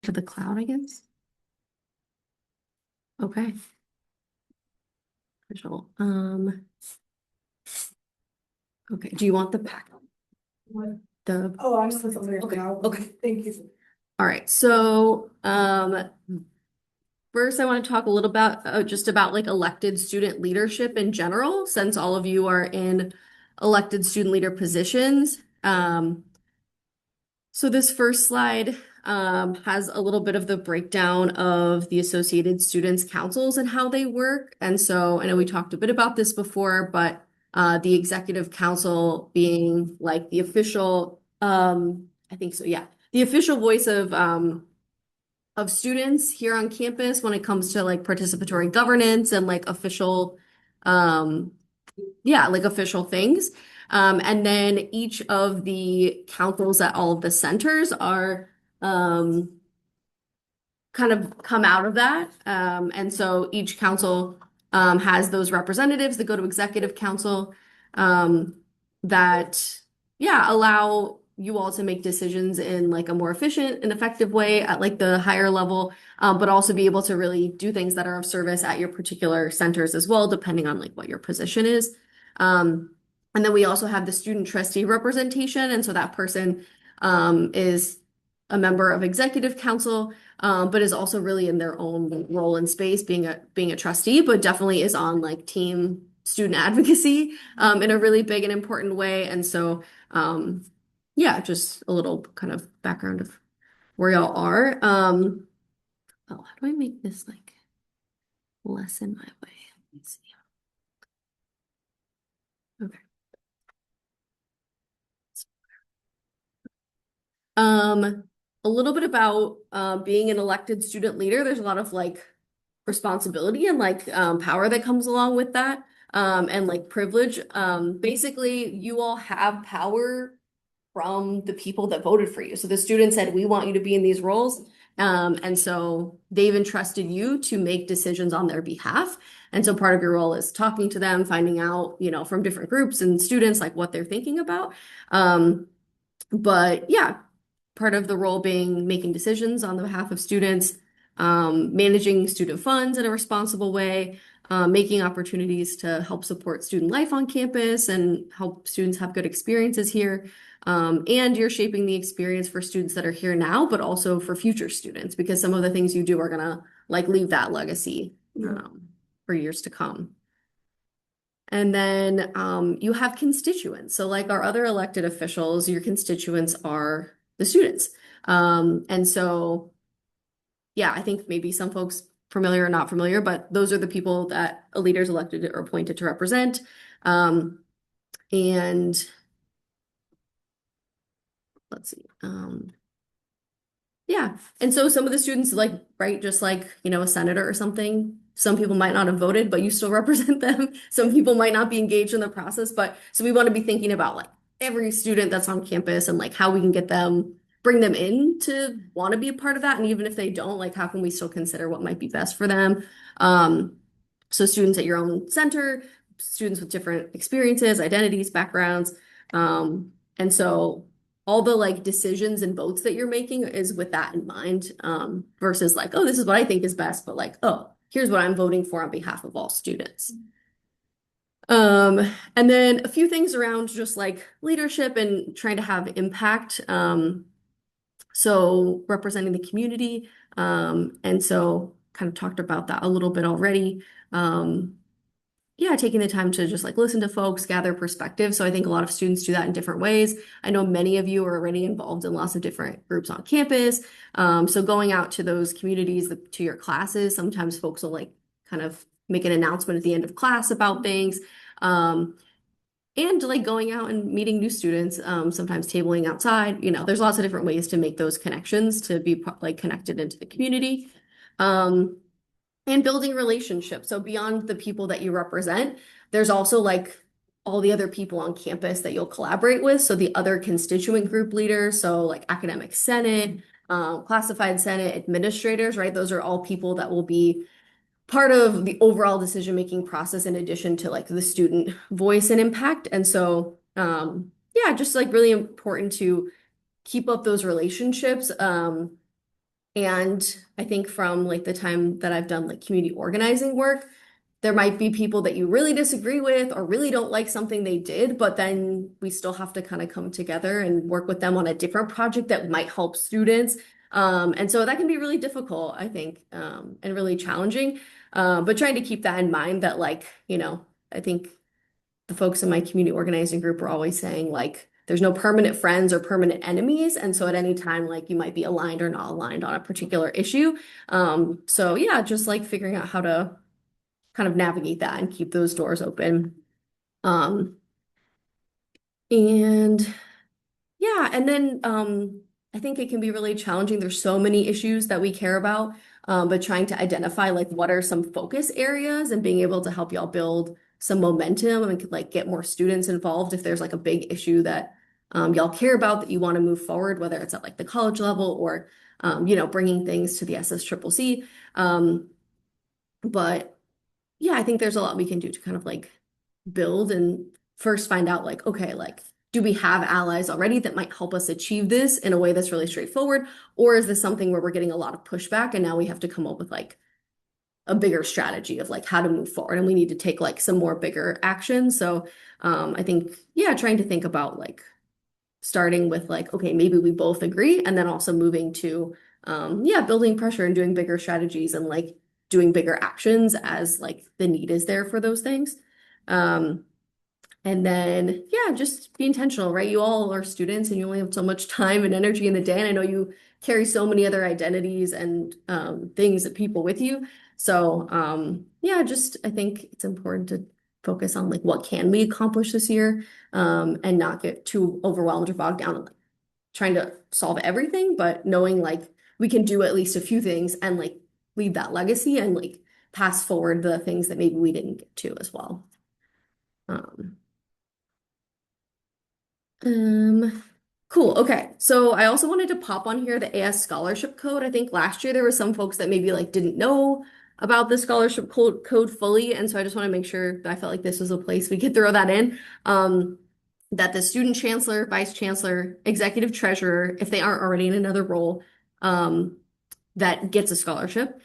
to the cloud, I guess. Okay. Official. Okay. Do you want the pack? What? The Oh, I'm so sorry. Okay, Now. okay. Thank you. All right. So, first I want to talk a little about just about like elected student leadership in general, since all of you are in elected student leader positions. So this first slide has a little bit of the breakdown of the Associated Students Councils and how they work. And so I know we talked a bit about this before, but the Executive Council being like the official, I think so, yeah, the official voice of students here on campus when it comes to like participatory governance and like official, um, yeah, like official things. And then each of the councils at all of the centers are um, kind of come out of that. And so each council has those representatives that go to executive council um, that, yeah, allow you all to make decisions in like a more efficient and effective way at like the higher level, but also be able to really do things that are of service at your particular centers as well, depending on like what your position is. Um, and then we also have the student trustee representation. And so that person is a member of executive council, but is also really in their own role in space, being a trustee, but definitely is on like team student advocacy in a really big and important way. And so, yeah, just a little kind of background of where y'all are. Oh, how do I make this like less in my way? Let's see. Okay. Um, a little bit about being an elected student leader. There's a lot of like responsibility and like power that comes along with that, and like privilege. Basically, you all have power from the people that voted for you. So the student said, "We want you to be in these roles." And so they've entrusted you to make decisions on their behalf. And so part of your role is talking to them, finding out, from different groups and students, like what they're thinking about. But yeah, part of the role being making decisions on the behalf of students, managing student funds in a responsible way, making opportunities to help support student life on campus and help students have good experiences here. And you're shaping the experience for students that are here now, but also for future students, because some of the things you do are gonna like leave that legacy for years to come. And then you have constituents. So, like our other elected officials, your constituents are the students. And so, yeah, I think maybe some folks familiar or not familiar, but those are the people that a leader is elected or appointed to represent. And let's see. Yeah. And so some of the students like, right, just like, a senator or something, some people might not have voted, but you still represent them. Some people might not be engaged in the process, but so we want to be thinking about like every student that's on campus and like how we can get them, bring them in to want to be a part of that. And even if they don't, like how can we still consider what might be best for them? Um, so students at your own center, students with different experiences, identities, backgrounds. And so all the like decisions and votes that you're making is with that in mind, versus like, oh, this is what I think is best, but like, oh, here's what I'm voting for on behalf of all students. And then a few things around just like leadership and trying to have impact. So representing the community. And so kind of talked about that a little bit already. Um, yeah, taking the time to just like listen to folks, gather perspective. So I think a lot of students do that in different ways. I know many of you are already involved in lots of different groups on campus. So going out to those communities, to your classes, sometimes folks will like kind of make an announcement at the end of class about things. And like going out and meeting new students, sometimes tabling outside, there's lots of different ways to make those connections to be like connected into the community. Um, and building relationships. So beyond the people that you represent, there's also like all the other people on campus that you'll collaborate with. So the other constituent group leaders, so like academic senate, classified senate, administrators, right? Those are all people that will be part of the overall decision-making process in addition to like the student voice and impact. And so, yeah, just like really important to keep up those relationships. And I think from like the time that I've done like community organizing work, there might be people that you really disagree with or really don't like something they did, but then we still have to kind of come together and work with them on a different project that might help students. And so that can be really difficult, I think, and really challenging. But trying to keep that in mind that like, I think the folks in my community organizing group are always saying like there's no permanent friends or permanent enemies. And so at any time, like you might be aligned or not aligned on a particular issue. So yeah, just like figuring out how to kind of navigate that and keep those doors open. Um, and yeah, and then I think it can be really challenging. There's so many issues that we care about, but trying to identify like what are some focus areas and being able to help y'all build some momentum and like get more students involved if there's like a big issue that y'all care about that you want to move forward, whether it's at like the college level or bringing things to the SSCCC. But yeah, I think there's a lot we can do to kind of like build and first find out like, okay, like, do we have allies already that might help us achieve this in a way that's really straightforward? Or is this something where we're getting a lot of pushback and now we have to come up with like a bigger strategy of like how to move forward and we need to take like some more bigger action. So I think, yeah, trying to think about like starting with like, okay, maybe we both agree, and then also moving to yeah, building pressure and doing bigger strategies and like doing bigger actions as like the need is there for those things. Um, and then, yeah, just be intentional, right? You all are students and you only have so much time and energy in the day. And I know you carry so many other identities and things that people with you. So, yeah, just I think it's important to focus on like what can we accomplish this year and not get too overwhelmed or bogged down in like trying to solve everything, but knowing like we can do at least a few things and like leave that legacy and like pass forward the things that maybe we didn't get to as well. Um, Um, cool. Okay. So I also wanted to pop on here the AS scholarship code. I think last year there were some folks that maybe like didn't know about the scholarship code fully. And so I just want to make sure that I felt like this was a place we could throw that in. That the student chancellor, vice chancellor, executive treasurer, if they aren't already in another role, um, that gets a scholarship.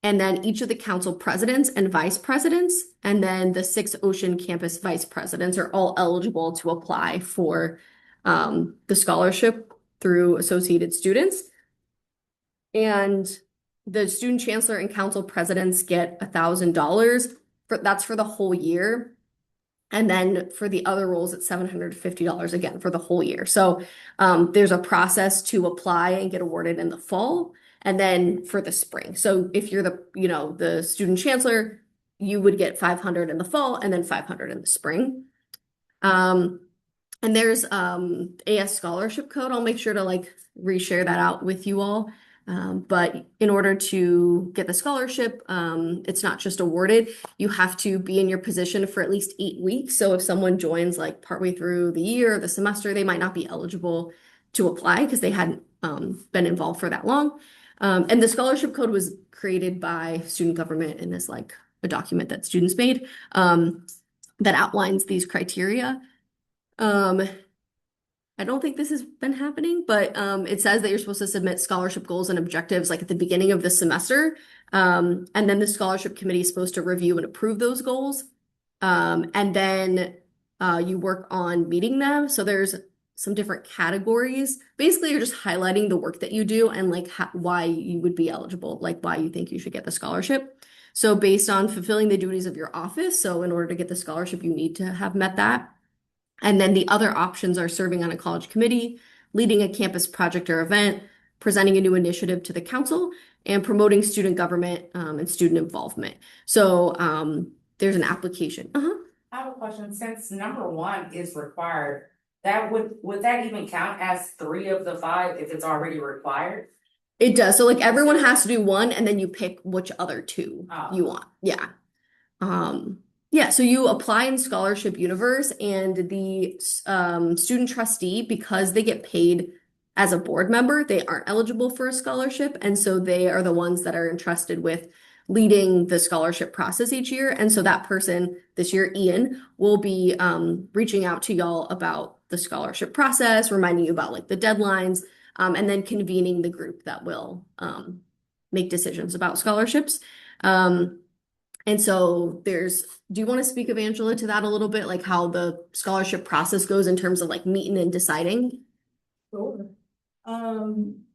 And then each of the council presidents and vice presidents, and then the 6 Ocean campus vice presidents are all eligible to apply for the scholarship through Associated Students. And the student chancellor and council presidents get $1,000 that's for the whole year. And then for the other roles, it's $750 again for the whole year. So there's a process to apply and get awarded in the fall, and then for the spring. So if you're the student chancellor, you would get 500 in the fall and then 500 in the spring. Um, and there's AS scholarship code. I'll make sure to like reshare that out with you all. But in order to get the scholarship, it's not just awarded. You have to be in your position for at least 8 weeks. So if someone joins like partway through the year or the semester, they might not be eligible to apply because they hadn't been involved for that long. And the scholarship code was created by student government in this like a document that students made that outlines these criteria. Um, I don't think this has been happening, but it says that you're supposed to submit scholarship goals and objectives like at the beginning of the semester. And then the scholarship committee is supposed to review and approve those goals. And then you work on meeting them. So there's some different categories. Basically, you're just highlighting the work that you do and like why you would be eligible, like why you think you should get the scholarship. So based on fulfilling the duties of your office, so in order to get the scholarship, you need to have met that. And then the other options are serving on a college committee, leading a campus project or event, presenting a new initiative to the council, and promoting student government and student involvement. So there's an application. I have a question, since number one is required, that would that even count as 3 of the 5 if it's already required? It does. So like everyone has to do one, and then you pick which other two Oh. you want. Yeah. Yeah, so you apply in Scholarship Universe, and the student trustee, because they get paid as a board member, they aren't eligible for a scholarship. And so they are the ones that are entrusted with leading the scholarship process each year. And so that person this year, Ian, will be reaching out to y'all about the scholarship process, reminding you about like the deadlines, and then convening the group that will make decisions about scholarships. Um, and so do you want to speak, of Angela, to that a little bit, like how the scholarship process goes in terms of like meeting and deciding? Sure.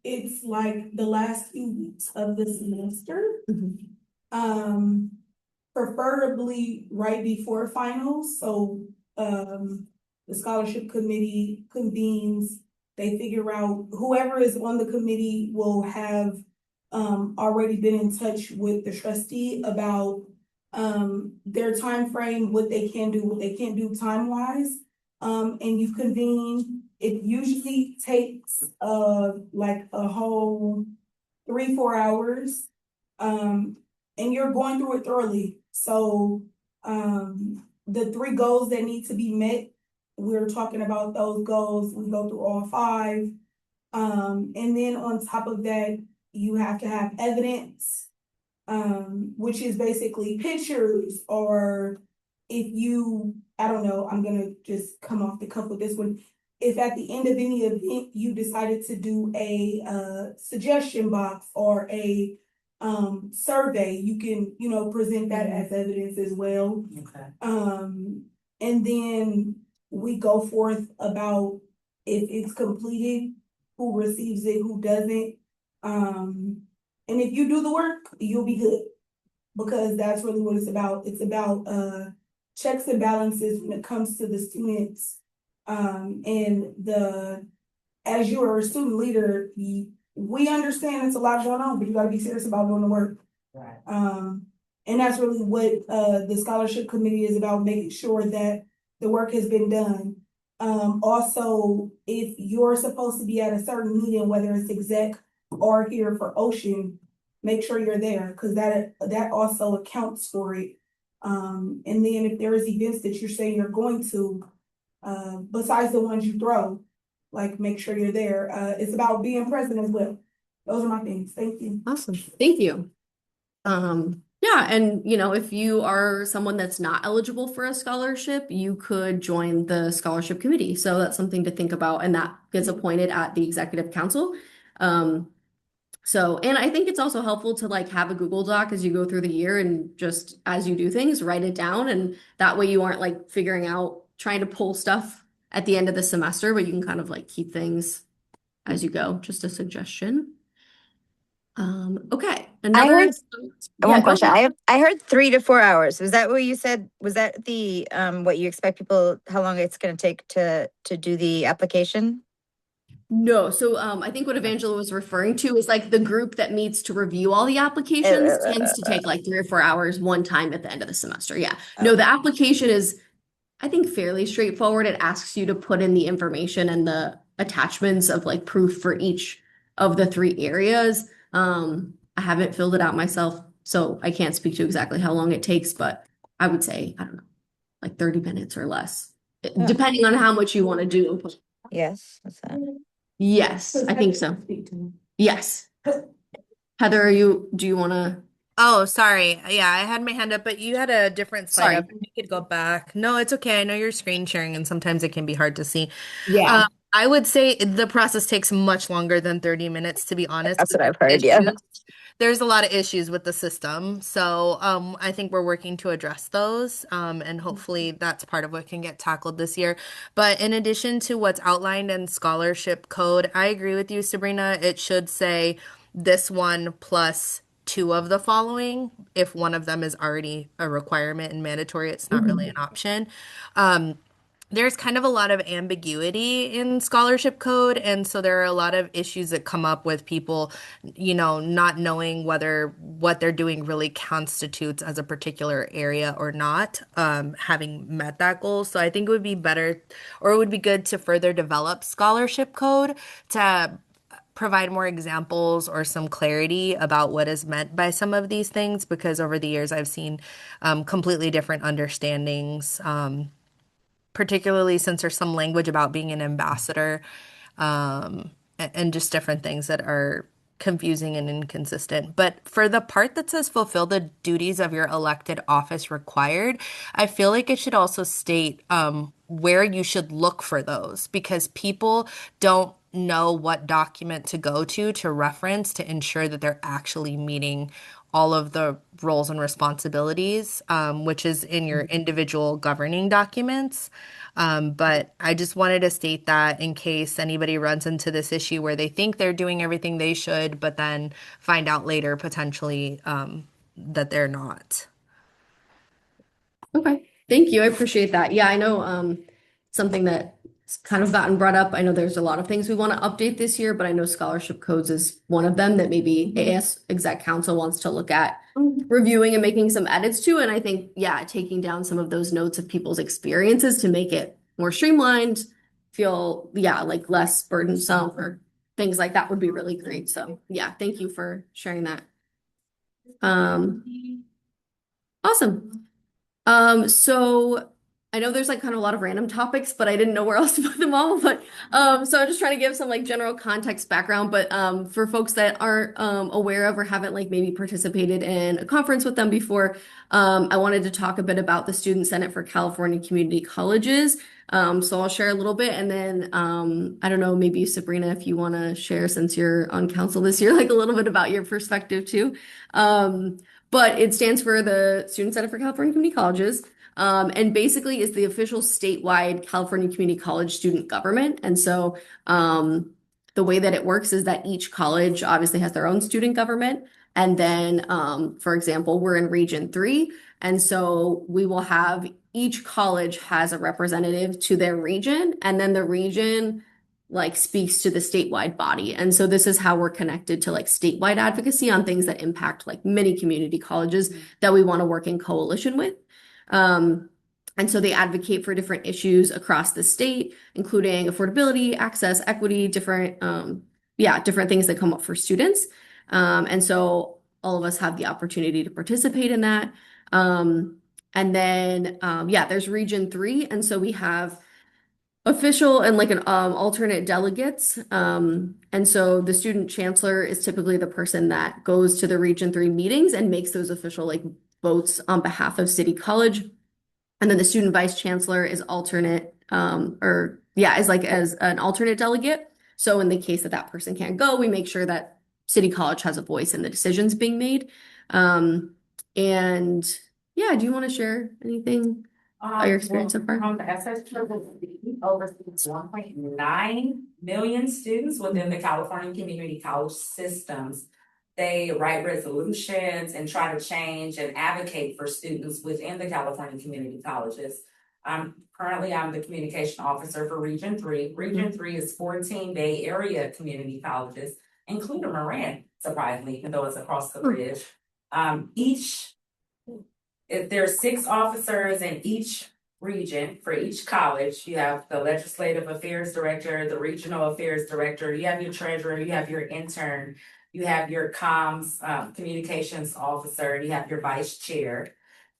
It's like the last few weeks of the semester. Mhm. Um, Preferably right before finals, so, the scholarship committee convenes. They figure out, whoever is on the committee will have, already been in touch with the trustee about, their time frame, what they can do, what they can't do time-wise. And you convene, it usually takes, like a whole 3, 4 hours. And you're going through it thoroughly. So, the 3 goals that need to be met, we're talking about those goals. We go through all 5. And then on top of that, you have to have evidence, which is basically pictures, or if you, I don't know, I'm gonna just come off the cuff with this one. If at the end of any event, you decided to do a, suggestion box or a, survey, you can, present that as evidence as well. Okay. And then we go forth about if it's completed, who receives it, who doesn't. And if you do the work, you'll be good. Because that's really what it's about. It's about, checks and balances when it comes to the students. And as you are a student leader, we understand it's a lot going on, but you gotta be serious about doing the work. Right. And that's really what, the scholarship committee is about, making sure that the work has been done. Also, if you're supposed to be at a certain meeting, whether it's exec or here for Ocean, make sure you're there, because that also accounts for it. And then if there is events that you're saying you're going to, besides the ones you throw, like make sure you're there. It's about being present as well. Those are my things. Thank you. Awesome. Thank you. Yeah, and if you are someone that's not eligible for a scholarship, you could join the scholarship committee. So that's something to think about, and that gets appointed at the executive council. And I think it's also helpful to like have a Google Doc as you go through the year, and just as you do things, write it down, and that way you aren't like figuring out, trying to pull stuff at the end of the semester, but you can kind of like keep things as you go. Just a suggestion. Okay. I Another, heard yeah, one go question. ahead. I heard 3 to 4 hours. Was that what you said? Was that the what you expect people, how long it's going to take to do the application? No, so I think what Evangela was referring to is like the group that meets to review all the applications tends to take like 3 or 4 hours one time at the end of the semester. Yeah. No, the application is, I think, fairly straightforward. It asks you to put in the information and the attachments of like proof for each of the 3 areas. I haven't filled it out myself, so I can't speak to exactly how long it takes, but I would say, I don't know, like 30 minutes or less, depending on how much you want to do. Yes, that's that. Yes, I think so. Yes. Heather, do you want to? Oh, sorry. Yeah, I had my hand up, but you had a different slide Sorry. up. You could go back. No, it's okay. I know you're screen sharing and sometimes it can be hard to see. Yeah. I would say the process takes much longer than 30 minutes, to be honest. That's what I've heard. Issues. Yeah. There's a lot of issues with the system. So I think we're working to address those. And hopefully that's part of what can get tackled this year. But in addition to what's outlined in scholarship code, I agree with you, Sabrina. It should say this one plus 2 of the following. If one of them is already a requirement and mandatory, it's not really an option. There's kind of a lot of ambiguity in scholarship code, and so there are a lot of issues that come up with people, not knowing whether what they're doing really constitutes as a particular area or not, having met that goal. So I think it would be better, or it would be good to further develop scholarship code to provide more examples or some clarity about what is meant by some of these things, because over the years I've seen completely different understandings, particularly since there's some language about being an ambassador, and just different things that are confusing and inconsistent. But for the part that says fulfill the duties of your elected office required, I feel like it should also state where you should look for those, because people don't know what document to go to reference to ensure that they're actually meeting all of the roles and responsibilities, which is in your individual governing documents. But I just wanted to state that in case anybody runs into this issue where they think they're doing everything they should, but then find out later potentially that they're not. Okay, thank you. I appreciate that. Yeah, I know something that's kind of gotten brought up. I know there's a lot of things we want to update this year, but I know scholarship codes is one of them that maybe AS Exec Council wants to look at reviewing and making some edits to. And I think, yeah, taking down some of those notes of people's experiences to make it more streamlined, feel, yeah, like less burdensome or things like that would be really great. So yeah, thank you for sharing that. Awesome. So I know there's like kind of a lot of random topics, but I didn't know where else to put them all. But so I'm just trying to give some like general context background. But for folks that aren't aware of or haven't like maybe participated in a conference with them before, I wanted to talk a bit about the Student Senate for California Community Colleges. So I'll share a little bit, and then I don't know, maybe Sabrina, if you want to share since you're on council this year, like a little bit about your perspective too. But it stands for the Student Senate for California Community Colleges, and basically is the official statewide California Community College student government. And so the way that it works is that each college obviously has their own student government. And then, for example, we're in Region 3. And so we will have each college has a representative to their region, and then the region like speaks to the statewide body. And so this is how we're connected to like statewide advocacy on things that impact like many community colleges that we want to work in coalition with. And so they advocate for different issues across the state, including affordability, access, equity, different different things that come up for students. And so all of us have the opportunity to participate in that. And then there's Region 3. And so we have official and like an alternate delegates. And so the student chancellor is typically the person that goes to the Region 3 meetings and makes those official like votes on behalf of City College. And then the student vice chancellor is alternate is like as an alternate delegate. So in the case that that person can't go, we make sure that City College has a voice in the decisions being made. And yeah, do you want to share anything? Your experience so far? The SSCCC oversees 1.9 million students within the California Community College systems. They write resolutions and try to change and advocate for students within the California community colleges. Currently, I'm the communication officer for Region 3. Region 3 is 14 Bay Area community colleges, including Moran, surprisingly, even though it's across the bridge. If there's 6 officers in each region for each college, you have the legislative affairs director, the regional affairs director, you have your treasurer, you have your intern, you have your comms communications officer, and you have your vice chair.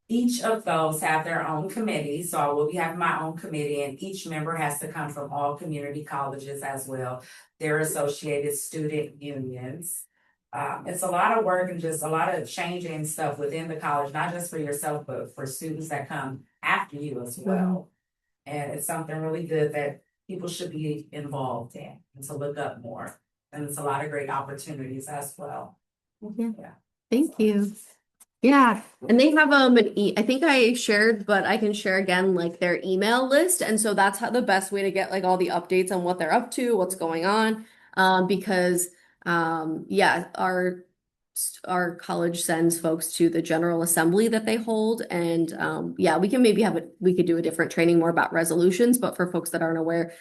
Each of those have their own committee. So I will be having my own committee, and each member has to come from all community colleges as well, their associated student unions. It's a lot of work and just a lot of changing stuff within the college, not just for yourself, but for students that come after you as well. And it's something really good that people should be involved in and to look up more. And it's a lot of great opportunities as well. Yeah. Thank you. Yeah, and they have I think I shared, but I can share again like their email list, and so that's how the best way to get like all the updates on what they're up to, what's going on, because our college sends folks to the General Assembly that they hold, and we can maybe we could do a different training more about resolutions, but for folks that aren't aware,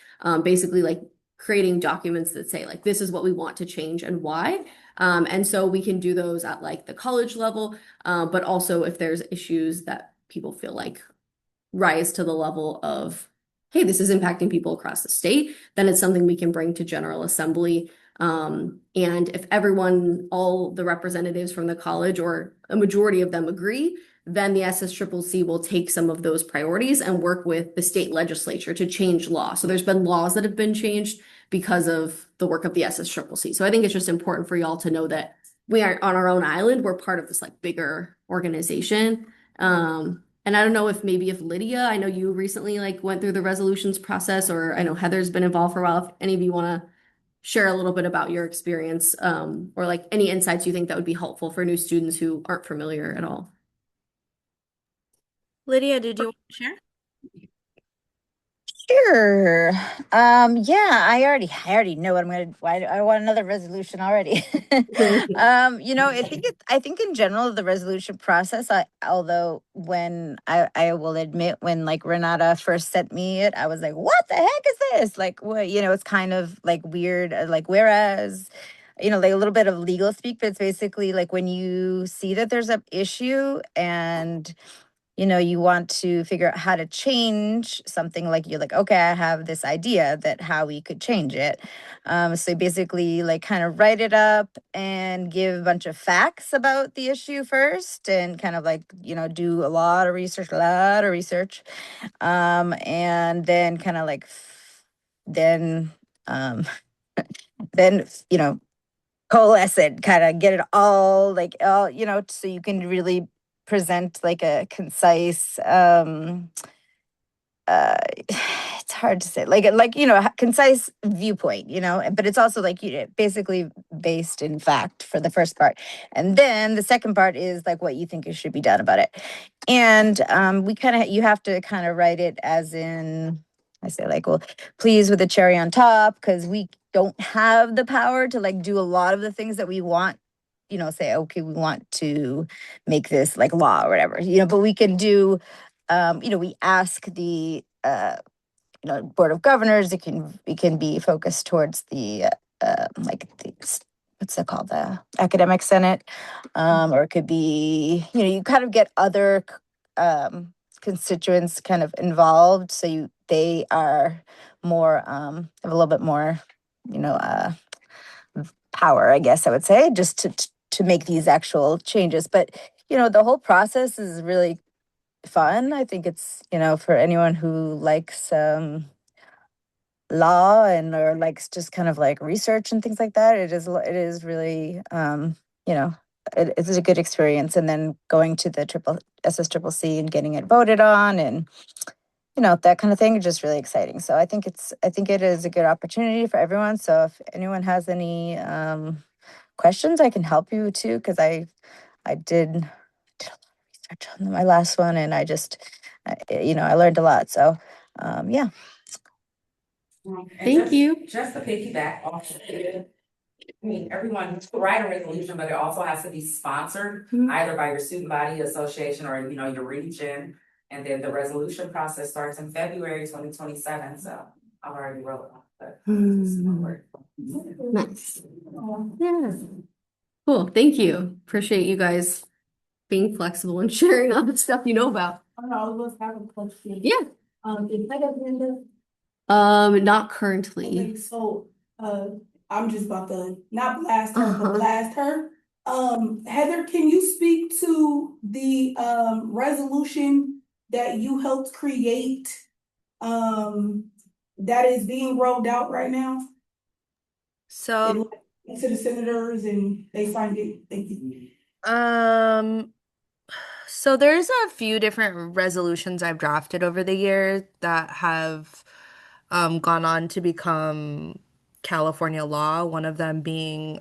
basically like creating documents that say like this is what we want to change and why. And so we can do those at like the college level, but also if there's issues that people feel like rise to the level of, hey, this is impacting people across the state, then it's something we can bring to General Assembly. And if all the representatives from the college or a majority of them agree, then the SSCCC will take some of those priorities and work with the state legislature to change law. So there's been laws that have been changed because of the work of the SSCCC. So I think it's just important for y'all to know that we aren't on our own island. We're part of this like bigger organization. And I don't know if Lydia, I know you recently like went through the resolutions process, or I know Heather's been involved for a while. If any of you want to share a little bit about your experience, or like any insights you think that would be helpful for new students who aren't familiar at all. Lydia, did you want to share? Sure. Yeah, I already know what I'm gonna, why I want another resolution already. I think in general, the resolution process, although when I will admit, when like Renata first sent me it, I was like, what the heck is this? Like, what, it's kind of like weird, like, whereas, like a little bit of legal speak, but it's basically like when you see that there's an issue and you want to figure out how to change something, like you're like, okay, I have this idea that how we could change it. So basically, like, kind of write it up and give a bunch of facts about the issue first, and kind of like, do a lot of research, and then kind of like, then, um, then, coalesce it, kind of get it all, like, all, so you can really present like a concise, it's hard to say, like a concise viewpoint, but it's also like, basically based in fact for the first part, and then the second part is like what you think it should be done about it. And we kind of, you have to kind of write it as in, I say, like, well, please, with a cherry on top, because we don't have the power to like do a lot of the things that we want, say, okay, we want to make this like law or whatever, but we can do, we ask the, board of governors. It can be focused towards the, like, what's it called, the academic senate, or it could be, you kind of get other, constituents kind of involved, so they are more, have a little bit more, you know uh power, I guess I would say, just to make these actual changes. But the whole process is really fun. I think it's, for anyone who likes, law, and or likes just kind of like research and things like that. It is really, it's a good experience. And then going to the triple SSCCC and getting it voted on, and that kind of thing is just really exciting. So I think it is a good opportunity for everyone. So if anyone has any, questions, I can help you too, because I did a lot of research on my last one, and I just, I learned a lot. So, yeah. And Thank just- you. Just to piggyback off of it, I mean, everyone can write a resolution, but it also has to be sponsored Mhm. either by your student body association or, your region. And then the resolution process starts in February 2027, so I've already wrote it, but. it's more work. Nice. Yeah. Cool. Thank you. Appreciate you guys being flexible and sharing all the stuff you know about. I don't know, I was have a question. Yeah. Is that Amanda? Not currently. Okay, so, I'm just about to not blast her, Uh-huh. but blast her. Heather, can you speak to the, resolution that you helped create? That is being rolled out right now? So, To the senators, and they signed it, thank you. um, so there's a few different resolutions I've drafted over the years that have gone on to become California law, one of them being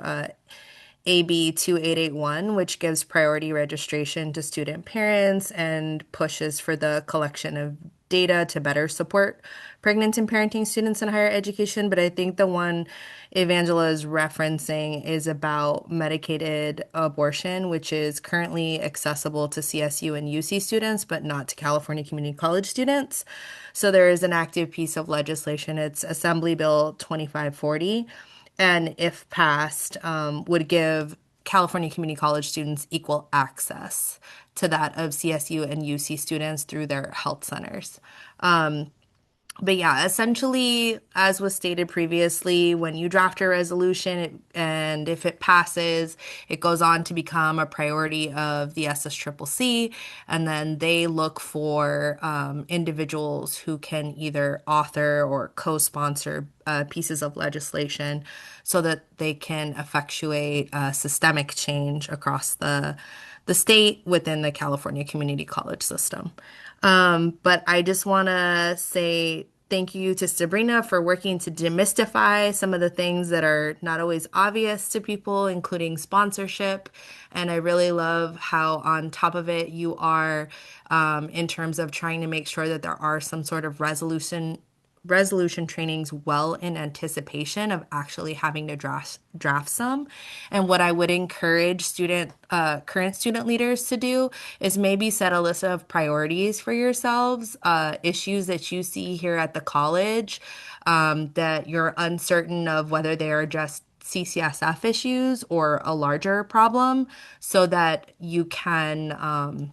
AB 2881, which gives priority registration to student parents and pushes for the collection of data to better support pregnant and parenting students in higher education. But I think the one Evangela is referencing is about medicated abortion, which is currently accessible to CSU and UC students, but not to California Community College students. So there is an active piece of legislation. It's Assembly Bill 2540, and if passed, would give California Community College students equal access to that of CSU and UC students through their health centers. But yeah, essentially, as was stated previously, when you draft a resolution, and if it passes, it goes on to become a priority of the SSCCC, and then they look for individuals who can either author or co-sponsor pieces of legislation so that they can effectuate systemic change across the state within the California Community College system. But I just want to say thank you to Sabrina for working to demystify some of the things that are not always obvious to people, including sponsorship. And I really love how on top of it you are, in terms of trying to make sure that there are some sort of resolution trainings well in anticipation of actually having to draft some. And what I would encourage current student leaders to do is maybe set a list of priorities for yourselves, issues that you see here at the college, that you're uncertain of whether they are just CCSF issues or a larger problem, so that you can,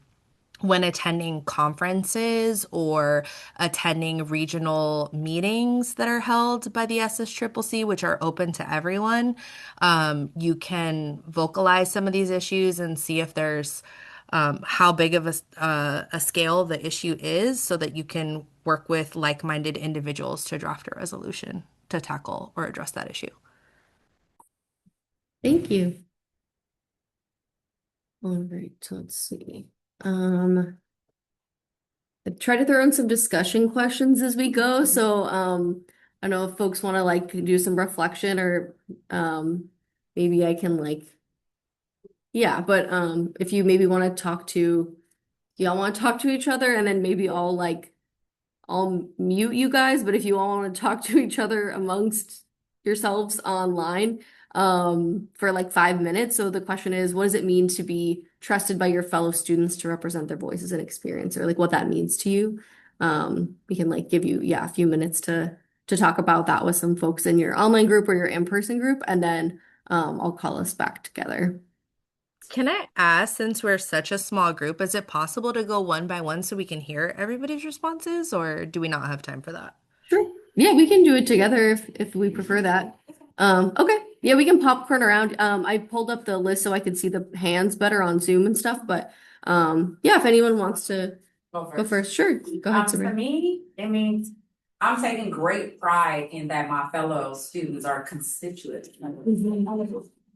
when attending conferences or attending regional meetings that are held by the SSCCC, which are open to everyone, you can vocalize some of these issues and see if there's, how big of a scale the issue is, so that you can work with like-minded individuals to draft a resolution to tackle or address that issue. Thank you. All right, so let's see. I try to throw in some discussion questions as we go. So I don't know if folks want to like do some reflection, or maybe I can yeah, but if you maybe want to talk to, y'all want to talk to each other, and then maybe I'll mute you guys, but if you all want to talk to each other amongst yourselves online for like 5 minutes. So the question is, what does it mean to be trusted by your fellow students to represent their voices and experience, or like what that means to you? We can like give you, yeah, a few minutes to talk about that with some folks in your online group or your in-person group, and then I'll call us back together. Can I ask, since we're such a small group, is it possible to go one by one so we can hear everybody's responses, or do we not have time for that? Sure. Yeah, we can do it together if we prefer that. Okay. Yeah, we can popcorn around. I pulled up the list so I could see the hands better on Zoom and stuff, but yeah, if anyone wants to go first, sure. Go ahead, For Sabrina. me, it means I'm taking great pride in that my fellow students are constituent.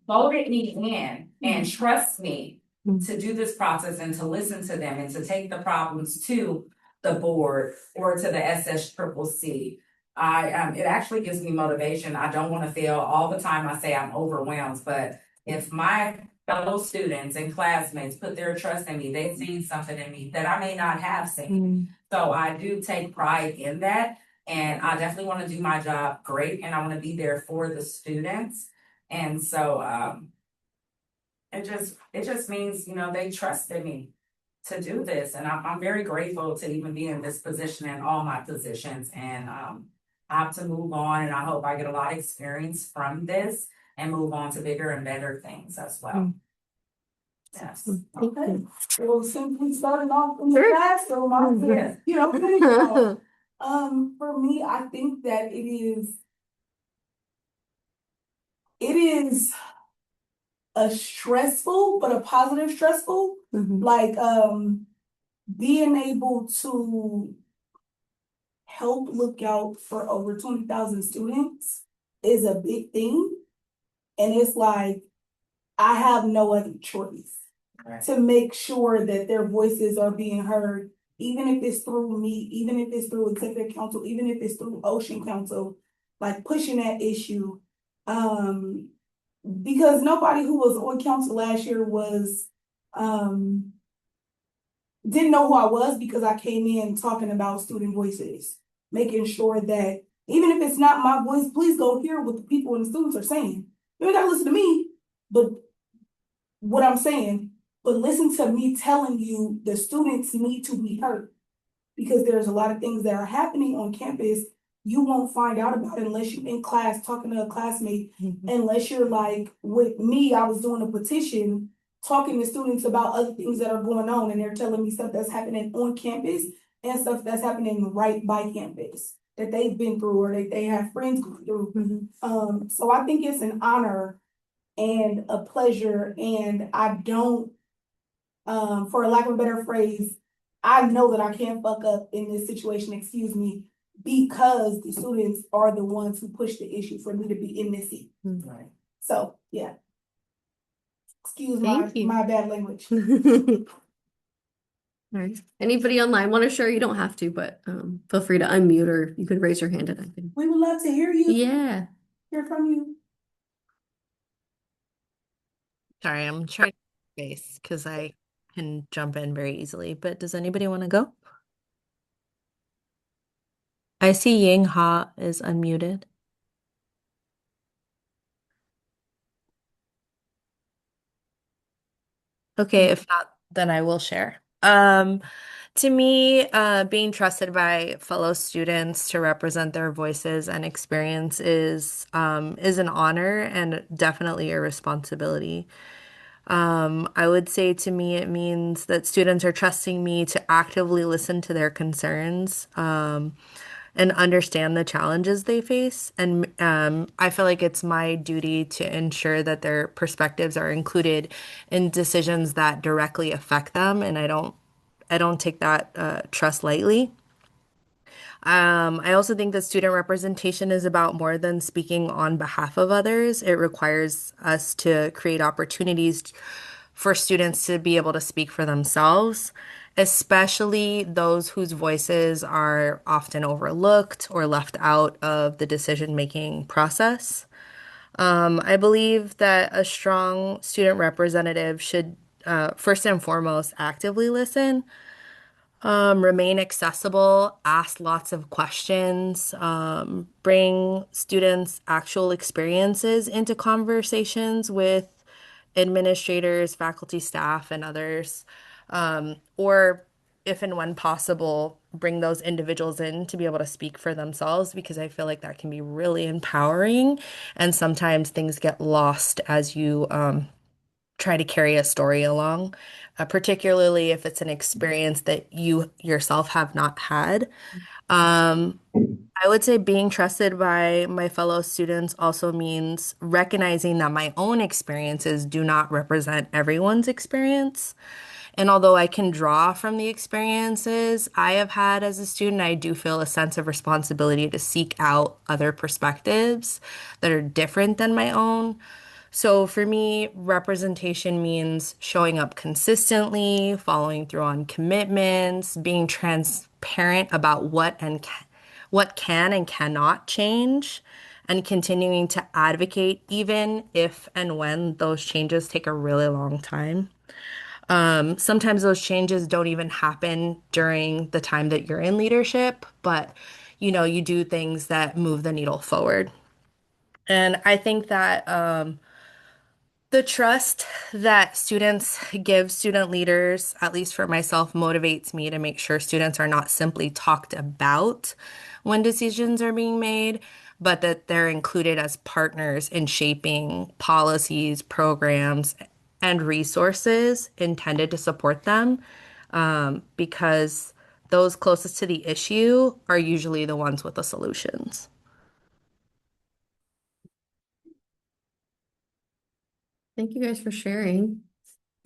Voted me in and trust me to do this process and to listen to them and to take the problems to the board or to the SSCCC. It actually gives me motivation. I don't want to feel all the time I say I'm overwhelmed, but if my fellow students and classmates put their trust in me, they've seen something in me that I may not have seen. So I do take pride in that, and I definitely want to do my job great, and I want to be there for the students. And so it just means, they trusted me to do this, and I'm very grateful to even be in this position and all my positions. And I have to move on, and I hope I get a lot of experience from this and move on to bigger and better things as well. Yes. Okay. Well, simply starting off in the Sure. classroom, I said, for me, I think that it is a stressful, but a positive stressful, like being able to help look out for over 20,000 students is a big thing. And it's like, I have no other choice to make sure that their voices are being heard, even if it's through me, even if it's through executive council, even if it's through Ocean Council, like pushing that issue. Because nobody who was on council last year was, didn't know who I was, because I came in talking about student voices, making sure that even if it's not my voice, please go hear what the people and the students are saying. You don't gotta listen to me, but what I'm saying, but listen to me telling you the students need to be heard, because there's a lot of things that are happening on campus you won't find out about it unless you're in class talking to a classmate, unless you're like with me. I was doing a petition talking to students about other things that are going on, and they're telling me stuff that's happening on campus and stuff that's happening right by campus that they've been through or they have friends go through. So I think it's an honor and a pleasure, and I don't, for lack of a better phrase, I know that I can't fuck up in this situation, excuse me, because the students are the ones who push the issue for me to be in this seat. Right. So, yeah. Excuse Thank you. my bad language. All right. Anybody online want to share? You don't have to, but feel free to unmute or you could raise your hand and I can. We would love to hear you, Yeah. hear from you. Sorry, I'm trying to space because I can jump in very easily. But does anybody want to go? I see Ying Ha is unmuted. Okay, if not, then I will share. To me, being trusted by fellow students to represent their voices and experiences is an honor and definitely a responsibility. I would say to me, it means that students are trusting me to actively listen to their concerns, and understand the challenges they face. And I feel like it's my duty to ensure that their perspectives are included in decisions that directly affect them. And I don't take that trust lightly. I also think that student representation is about more than speaking on behalf of others. It requires us to create opportunities for students to be able to speak for themselves, especially those whose voices are often overlooked or left out of the decision-making process. I believe that a strong student representative should, first and foremost, actively listen, remain accessible, ask lots of questions, bring students' actual experiences into conversations with administrators, faculty, staff, and others. Or if and when possible, bring those individuals in to be able to speak for themselves because I feel like that can be really empowering. And sometimes things get lost as you try to carry a story along, particularly if it's an experience that you yourself have not had. Um, I would say being trusted by my fellow students also means recognizing that my own experiences do not represent everyone's experience. And although I can draw from the experiences I have had as a student, I do feel a sense of responsibility to seek out other perspectives that are different than my own. So for me, representation means showing up consistently, following through on commitments, being transparent about what can and cannot change, and continuing to advocate even if and when those changes take a really long time. Sometimes those changes don't even happen during the time that you're in leadership, but you do things that move the needle forward. And I think that the trust that students give student leaders, at least for myself, motivates me to make sure students are not simply talked about when decisions are being made, but that they're included as partners in shaping policies, programs, and resources intended to support them, because those closest to the issue are usually the ones with the solutions. Thank you guys for sharing.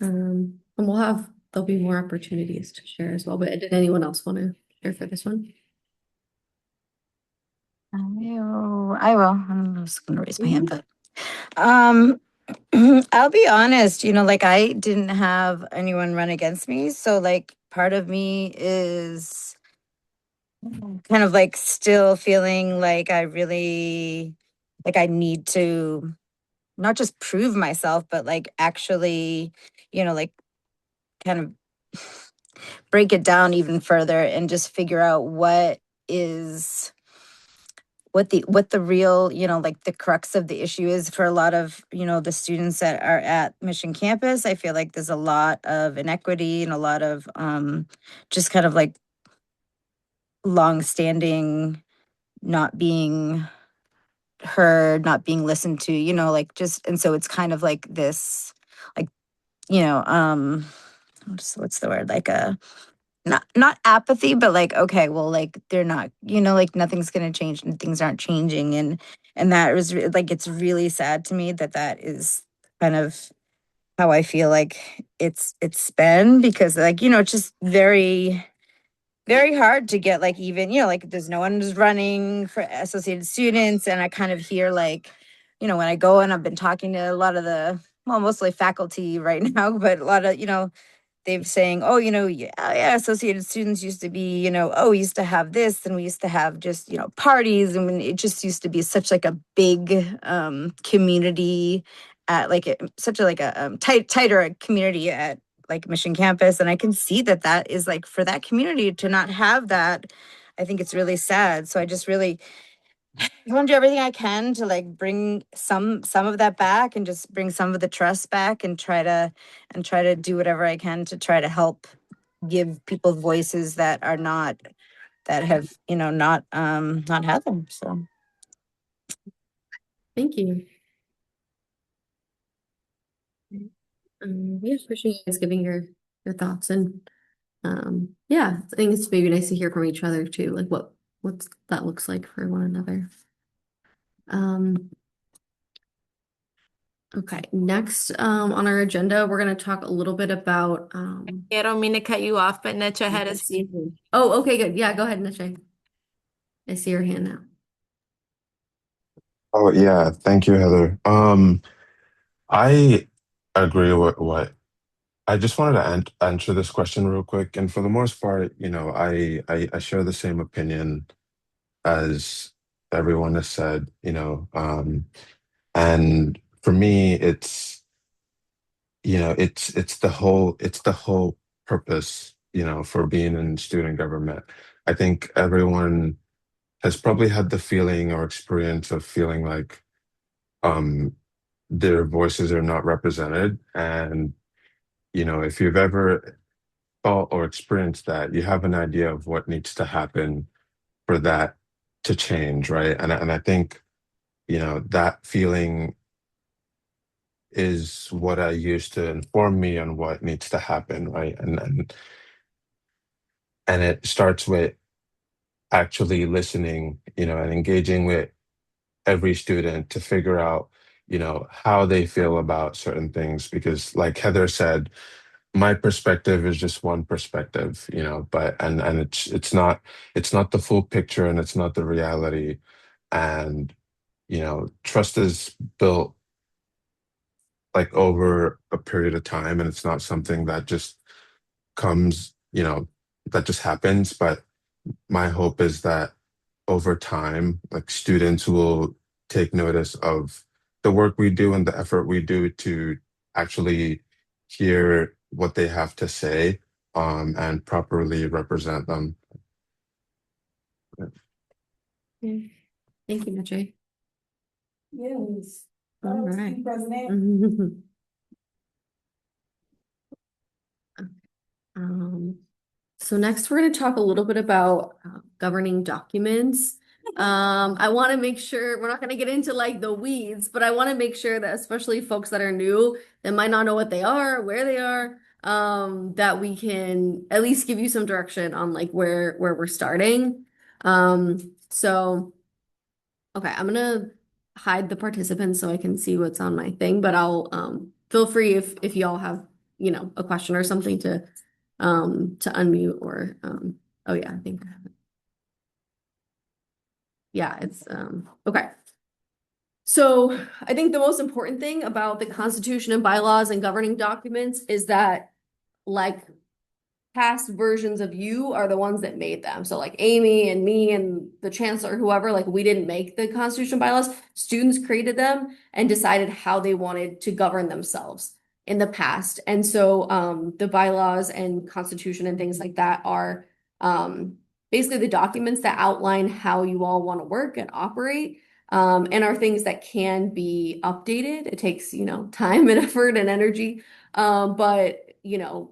And there'll be more opportunities to share as well. But did anyone else want to share for this one? I will. I'm just gonna raise my hand, but um I'll be honest, like I didn't have anyone run against me. So like part of me is kind of like still feeling like I really like I need to not just prove myself, but like actually, like kind of break it down even further and just figure out is what the real, like the crux of the issue is for a lot of, the students that are at Mission Campus. I feel like there's a lot of inequity and a lot of just kind of like long-standing not being heard, not being listened to, like just, and so it's kind of like this, like, what's the word? Like a not apathy, but like, okay, well, like they're not, like nothing's gonna change and things aren't changing. And that was like, it's really sad to me that that is kind of how I feel like it's been, because like, it's just very, very hard to get like even, like there's no one who's running for Associated Students. And I kind of hear like, when I go and I've been talking to a lot of the, well, mostly faculty right now, but a lot of, they've saying, oh, yeah, associated students used to be, oh, we used to have this and we used to have just, parties. And when it just used to be such like a big community at like such a like a tighter community at like Mission Campus. And I can see that is like for that community to not have that, I think it's really sad. So I just really I want to do everything I can to like bring some of that back and just bring some of the trust back and try to do whatever I can to try to help give people voices that are not that have not had them. So Thank you. Yeah, appreciate you guys giving your thoughts and yeah, I think it's maybe nice to hear from each other too, like what's that looks like for one another. Okay, next on our agenda, we're gonna talk a little bit about I don't mean to cut you off, but Necha had let's see. Oh, okay, good. Yeah, go ahead, Niche. I see your hand now. Oh yeah, thank you, Heather. I agree with what I just wanted to answer this question real quick, and for the most part, I share the same opinion as everyone has said, and for me, it's the whole purpose, for being in student government. I think everyone has probably had the feeling or experience of feeling like um their voices are not represented. And, if you've ever felt or experienced that, you have an idea of what needs to happen for that to change, right? And I think, that feeling is what I use to inform me on what needs to happen, right? And it starts with actually listening, and engaging with every student to figure out, how they feel about certain things. Because like Heather said, my perspective is just one perspective, but and it's not the full picture and it's not the reality. And, trust is built like over a period of time, and it's not something that just comes, that just happens. But my hope is that over time, like students will take notice of the work we do and the effort we do to actually hear what they have to say, and properly represent them. Yeah. Thank you, Niche. Yes. All Madam right. President. So next we're going to talk a little bit about governing documents. I want to make sure we're not going to get into like the weeds, but I want to make sure that especially folks that are new that might not know what they are, where they are, that we can at least give you some direction on like where we're starting. So okay, I'm gonna hide the participants so I can see what's on my thing, but I'll feel free if y'all have, a question or something to unmute or oh yeah, I think I have it. Yeah, it's okay. So I think the most important thing about the Constitution and bylaws and governing documents is that like past versions of you are the ones that made them. So like Amy and me and the chancellor, whoever, like we didn't make the Constitution bylaws. Students created them and decided how they wanted to govern themselves in the past. And so the bylaws and Constitution and things like that are basically the documents that outline how you all want to work and operate. And are things that can be updated. It takes, time and effort and energy. But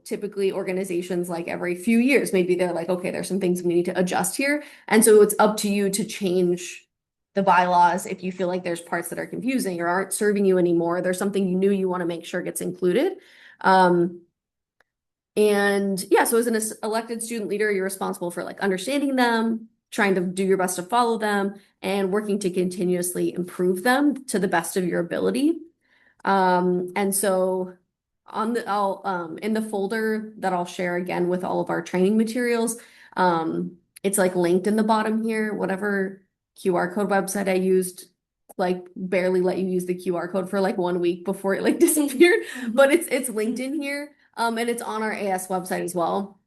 typically organizations like every few years, maybe they're like, okay, there's some things we need to adjust here. And so it's up to you to change the bylaws if you feel like there's parts that are confusing or aren't serving you anymore. There's something you want to make sure gets included. And yeah, so as an elected student leader, you're responsible for like understanding them, trying to do your best to follow them, and working to continuously improve them to the best of your ability. And so I'll in the folder that I'll share again with all of our training materials, it's like linked in the bottom here. Whatever QR code website I used, like barely let you use the QR code for like 1 week before it like disappeared, but it's linked in here. And it's on our AS website as well.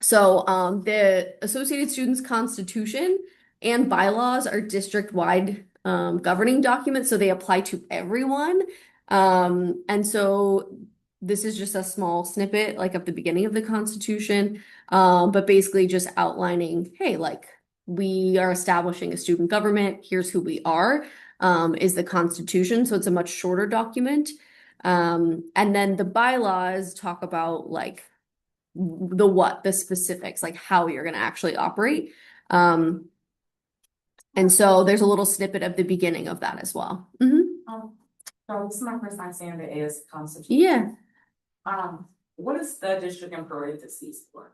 So, the Associated Students Constitution and bylaws are district-wide governing documents, so they apply to everyone. And so this is just a small snippet, like of the beginning of the Constitution, but basically just outlining, hey, like we are establishing a student government. Here's who we are, is the Constitution. So it's a much shorter document. And then the bylaws talk about like the specifics, like how you're going to actually operate. And so there's a little snippet of the beginning of that as well. So this is my first time saying the AS Constitution. Yeah. What is the district in parentheses for?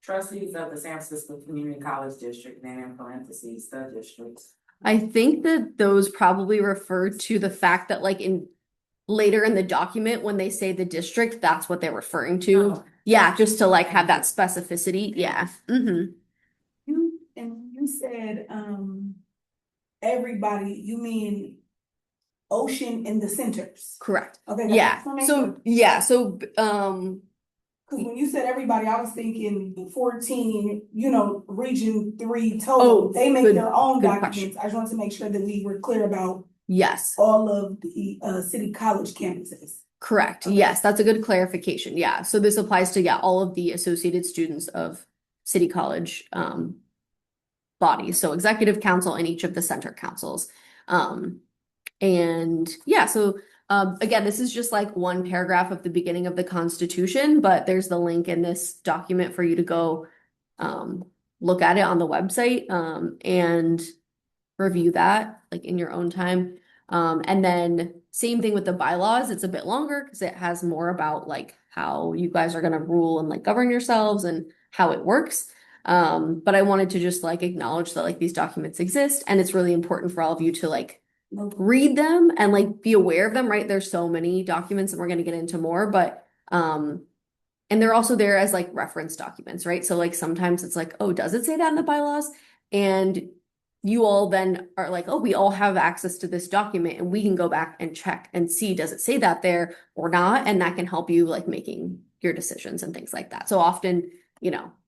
Trustees of the San Francisco Community College District, then in parentheses, the districts. I think that those probably refer to the fact that like in later in the document, when they say the district, that's what they're referring to. Oh. Yeah, just to like have that specificity. Yeah. You said, everybody, you mean Ocean in the centers? Correct. Okay. Yeah. So, Cause when you said everybody, I was thinking 14, Region 3 Oh, total, they make good- their own good documents. question. I just wanted to make sure that we were clear about yes. all of the city college campuses. Correct. Okay. Yes, that's a good clarification. Yeah. So this applies to, yeah, all of the associated students of City College bodies. So executive council and each of the center councils. And yeah, so again, this is just like one paragraph of the beginning of the Constitution, but there's the link in this document for you to go look at it on the website and review that like in your own time. And then same thing with the bylaws. It's a bit longer because it has more about like how you guys are going to rule and like govern yourselves and how it works. But I wanted to just like acknowledge that like these documents exist and it's really important for all of you to like read them and like be aware of them, right? There's so many documents and we're going to get into more, but and they're also there as like reference documents, right? So like sometimes it's like, oh, does it say that in the bylaws? And you all then are like, oh, we all have access to this document and we can go back and check and see, does it say that there or not? And that can help you like making your decisions and things like that. So often,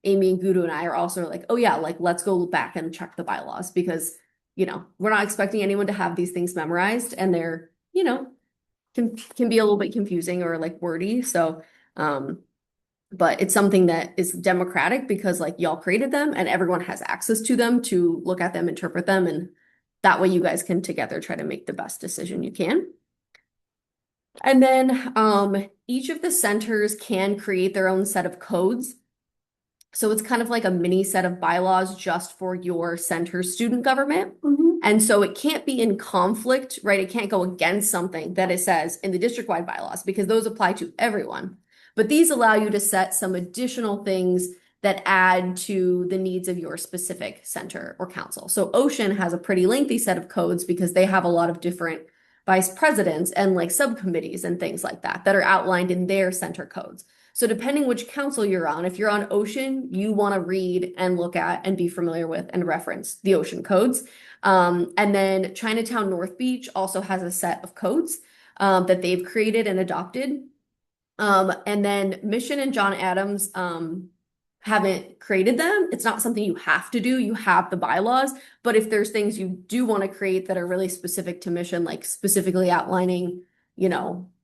Amy and Gudu and I are also like, oh yeah, like let's go back and check the bylaws because, we're not expecting anyone to have these things memorized and they're, can be a little bit confusing or like wordy. So, but it's something that is democratic because like y'all created them and everyone has access to them to look at them, interpret them, and that way you guys can together try to make the best decision you can. And then each of the centers can create their own set of codes. So it's kind of like a mini set of bylaws just for your center student government. And so it can't be in conflict, right? It can't go against something that it says in the district-wide bylaws because those apply to everyone. But these allow you to set some additional things that add to the needs of your specific center or council. So Ocean has a pretty lengthy set of codes because they have a lot of different vice presidents and like subcommittees and things like that that are outlined in their center codes. So depending which council you're on, if you're on Ocean, you want to read and look at and be familiar with and reference the Ocean codes. And then Chinatown North Beach also has a set of codes that they've created and adopted. And then Mission and John Adams haven't created them. It's not something you have to do. You have the bylaws, but if there's things you do want to create that are really specific to Mission, like specifically outlining,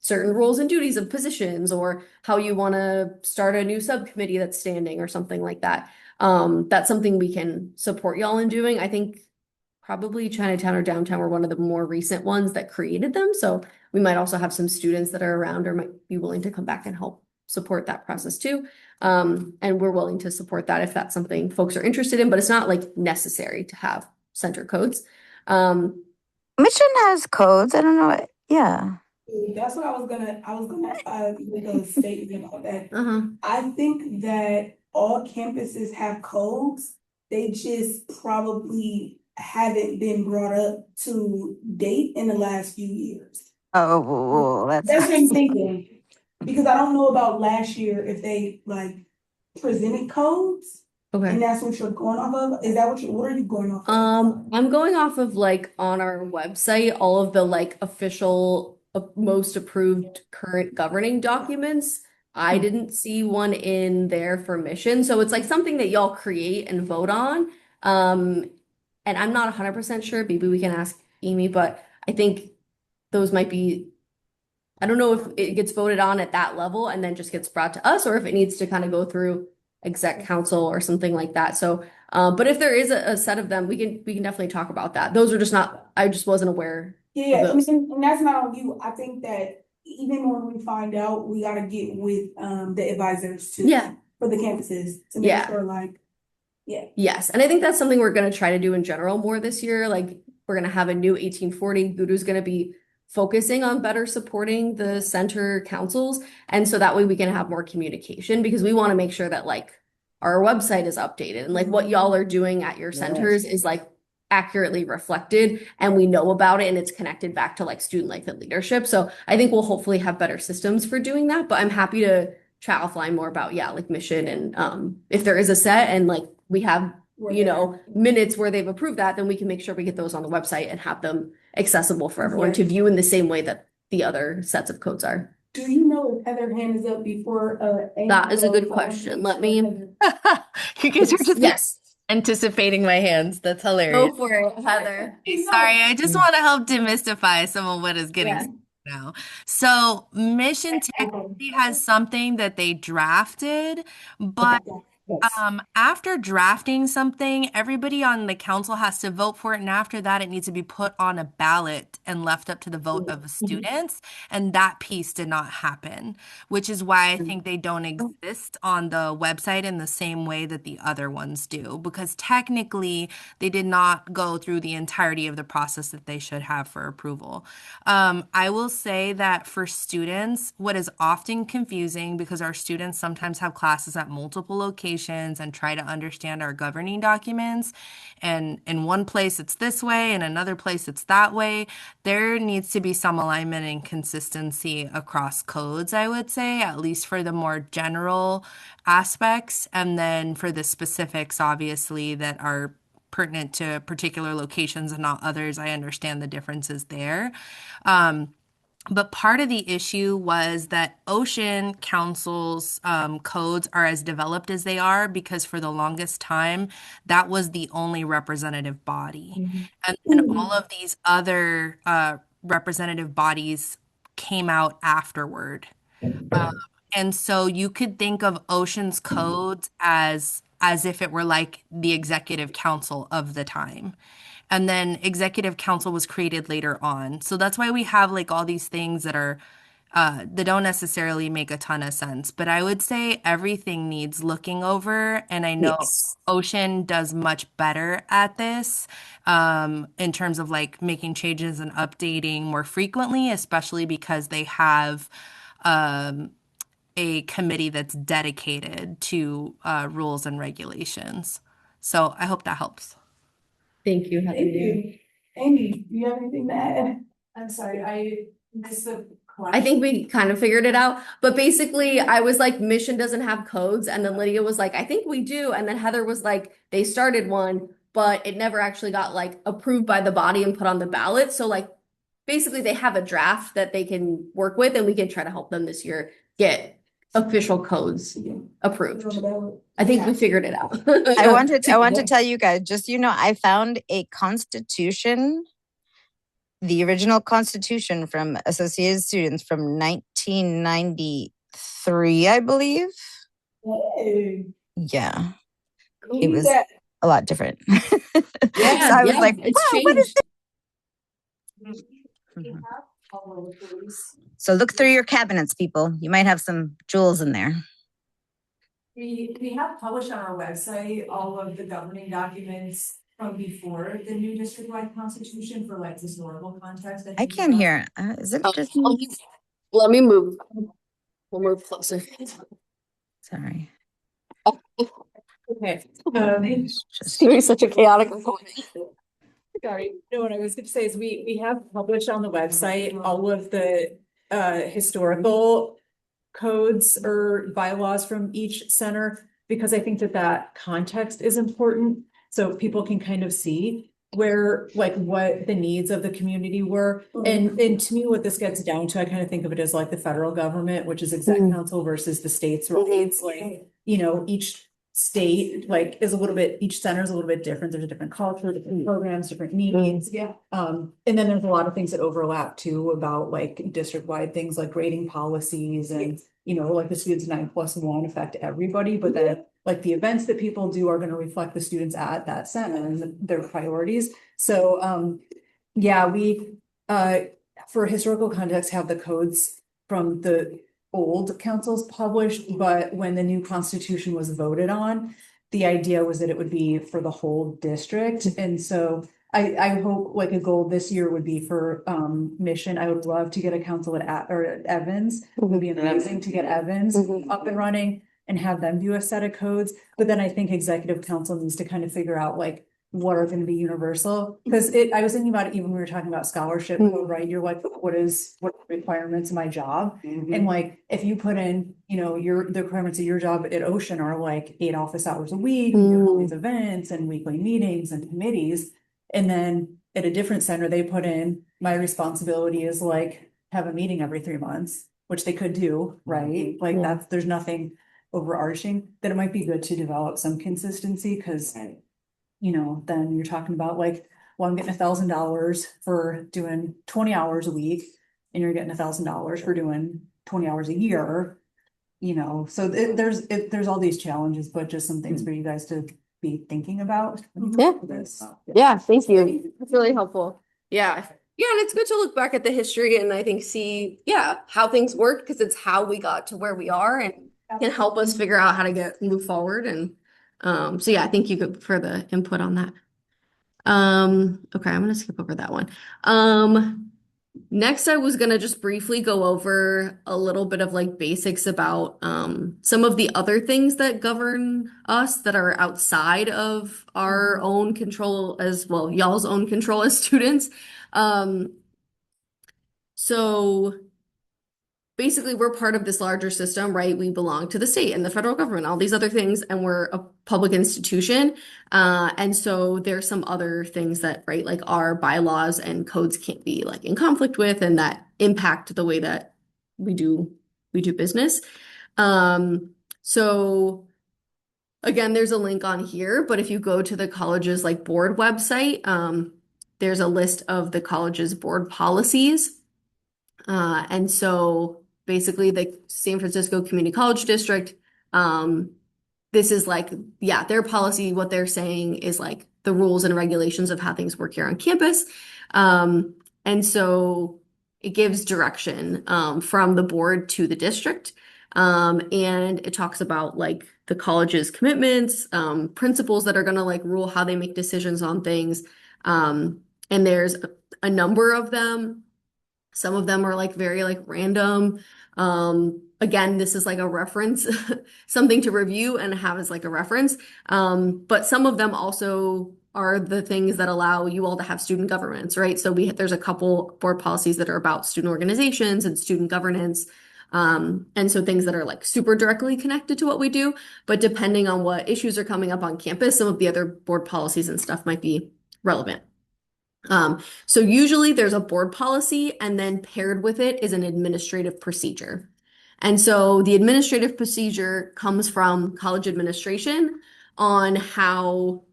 certain roles and duties of positions or how you want to start a new subcommittee that's standing or something like that. That's something we can support y'all in doing. I think probably Chinatown or Downtown were one of the more recent ones that created them. So we might also have some students that are around or might be willing to come back and help support that process too. And we're willing to support that if that's something folks are interested in, but it's not like necessary to have center codes. Mission has codes. I don't know what, yeah. That's what I was gonna make a statement on that. Uh-huh. I think that all campuses have codes. They just probably haven't been brought up to date in the last few years. Oh, That's what I'm thinking. Because I don't know about last year if they like presented codes Okay. and that's what you're going off of. Is that what are you going off of? I'm going off of like on our website, all of the like official most approved current governing documents. I didn't see one in there for mission. So it's like something that y'all create and vote on. And I'm not 100% sure. Maybe we can ask Amy, but I think those might be, I don't know if it gets voted on at that level and then just gets brought to us, or if it needs to kind of go through exec council or something like that. So, but if there is a set of them, we can definitely talk about that. Those are just not, I just wasn't aware. Yeah, of those. and that's not on you. I think that even when we find out, we gotta get with the advisors too. Yeah. For the campuses to make Yeah. sure like, yeah. Yes, and I think that's something we're going to try to do in general more this year. Like we're going to have a new 1840. Guru's going to be focusing on better supporting the center councils, and so that way we can have more communication because we want to make sure that like our website is updated and like what y'all are doing at your centers is like accurately reflected and we know about it and it's connected back to like student life and leadership. So I think we'll hopefully have better systems for doing that, but I'm happy to chat offline more about like mission and if there is a set and like we have minutes where they've approved that, then we can make sure we get those on the website and have them accessible for everyone to view in the same way that the other sets of codes are. Do you know if Heather hand is up before That is a good question. Let me You guys are just yes. anticipating my hands. That's hilarious. Go for it, Heather. Sorry, I just want to help demystify some of what is getting said now. So Mission technically has something that they drafted, but after drafting something, everybody on the council has to vote for it, and after that, it needs to be put on a ballot and left up to the vote of the students. And that piece did not happen, which is why I think they don't exist on the website in the same way that the other ones do, because technically they did not go through the entirety of the process that they should have for approval. I will say that for students, what is often confusing, because our students sometimes have classes at multiple locations and try to understand our governing documents, and in one place it's this way, in another place it's that way. There needs to be some alignment and consistency across codes, I would say, at least for the more general aspects, and then for the specifics, obviously, that are pertinent to particular locations and not others. I understand the differences there. But part of the issue was that Ocean Council's codes are as developed as they are because for the longest time, that was the only representative body. And all of these other representative bodies came out afterward. And so you could think of Ocean's codes as if it were like the executive council of the time. And then executive council was created later on. So that's why we have like all these things that are that don't necessarily make a ton of sense. But I would say everything needs looking over. And I know Ocean does much better at this in terms of like making changes and updating more frequently, especially because they have a committee that's dedicated to rules and regulations. So I hope that helps. Thank you, Heather. Thank you. Amy, do you have anything to add? I'm sorry, I missed the I think we kind of figured it out, but basically I was like, Mission doesn't have codes. And then Lydia was like, I think we do. And then Heather was like, they started one, but it never actually got like approved by the body and put on the ballot. So like, basically they have a draft that they can work with and we can try to help them this year get official codes approved. I think we figured it out. I want to tell you guys, just, I found a constitution, the original constitution from Associated Students from 1993, I believe. Hey. Yeah. Who It did was that? a lot different. Yeah, So I was like, it's wow, what is changed. this? So look through your cabinets, people. You might have some jewels in there. We have published on our website all of the governing documents from before the new district-wide constitution for like historical context. I can't hear. Is it just me? Let me move. We'll move closer. Sorry. Okay. Just Doing such a chaotic recording. Sorry, no, what I was gonna say is we have published on the website all of the historical codes or bylaws from each center, because I think that context is important, so people can kind of see. where, like, what the needs of the community were. And to me, what this gets down to, I kind of think of it as like the federal government, which is exec council versus the states' rights. Like, you know, each state like is a little bit, each center is a little bit different. There's a different culture, different programs, different needs. Yeah. And then there's a lot of things that overlap too about like district-wide things like grading policies and, you know, like the students 9+1 affect everybody, but then like the events that people do are gonna reflect the students at that center and their priorities. So, yeah, we, for historical context, have the codes from the old councils published, but when the new constitution was voted on, the idea was that it would be for the whole district. And so I hope like a goal this year would be for Mission. I would love to get a council at Evans. It would be amazing to get Evans up and running and have them do a set of codes. But then I think executive council needs to kind of figure out like what are gonna be universal. Because I was thinking about it even when we were talking about scholarship code, right? You're like, what are the requirements of my job? And like, if you put in, you know, the requirements of your job at Ocean are like 8 office hours a week, you have all these events and weekly meetings and committees. And then at a different center, they put in, my responsibility is like, have a meeting every 3 months, which they could do, right? Like there's nothing overarching, that it might be good to develop some consistency, because you know, then you're talking about like, well, I'm getting $1,000 for doing 20 hours a week, and you're getting $1,000 for doing 20 hours a year. You know, so there's all these challenges, but just some things for you guys to be thinking about. Yeah. for this. Yeah, thank you. That's really helpful. Yeah. Yeah, and it's good to look back at the history and I think see, yeah, how things work, because it's how we got to where we are and can help us figure out how to move forward. And so yeah, thank you for the input on that. Okay, I'm gonna skip over that one. Next I was gonna just briefly go over a little bit of like basics about some of the other things that govern us that are outside of our own control as well, y'all's own control as students. So basically we're part of this larger system, right? We belong to the state and the federal government, all these other things, and we're a public institution. And so there's some other things that, right, like our bylaws and codes can't be like in conflict with, and that impact the way that we do business. So again, there's a link on here, but if you go to the college's like board website, there's a list of the college's board policies. And so basically the San Francisco Community College District, this is like, yeah, their policy, what they're saying is like the rules and regulations of how things work here on campus. And so it gives direction from the board to the district. And it talks about like the college's commitments, principles that are going to like rule how they make decisions on things. And there's a number of them. Some of them are like very like random. Again, this is like a reference, something to review and have as like a reference. But some of them also are the things that allow you all to have student governments, right? So there's a couple board policies that are about student organizations and student governance. And so things that are like super directly connected to what we do, but depending on what issues are coming up on campus, some of the other board policies and stuff might be relevant. So usually there's a board policy, and then paired with it is an administrative procedure. And so the administrative procedure comes from college administration on how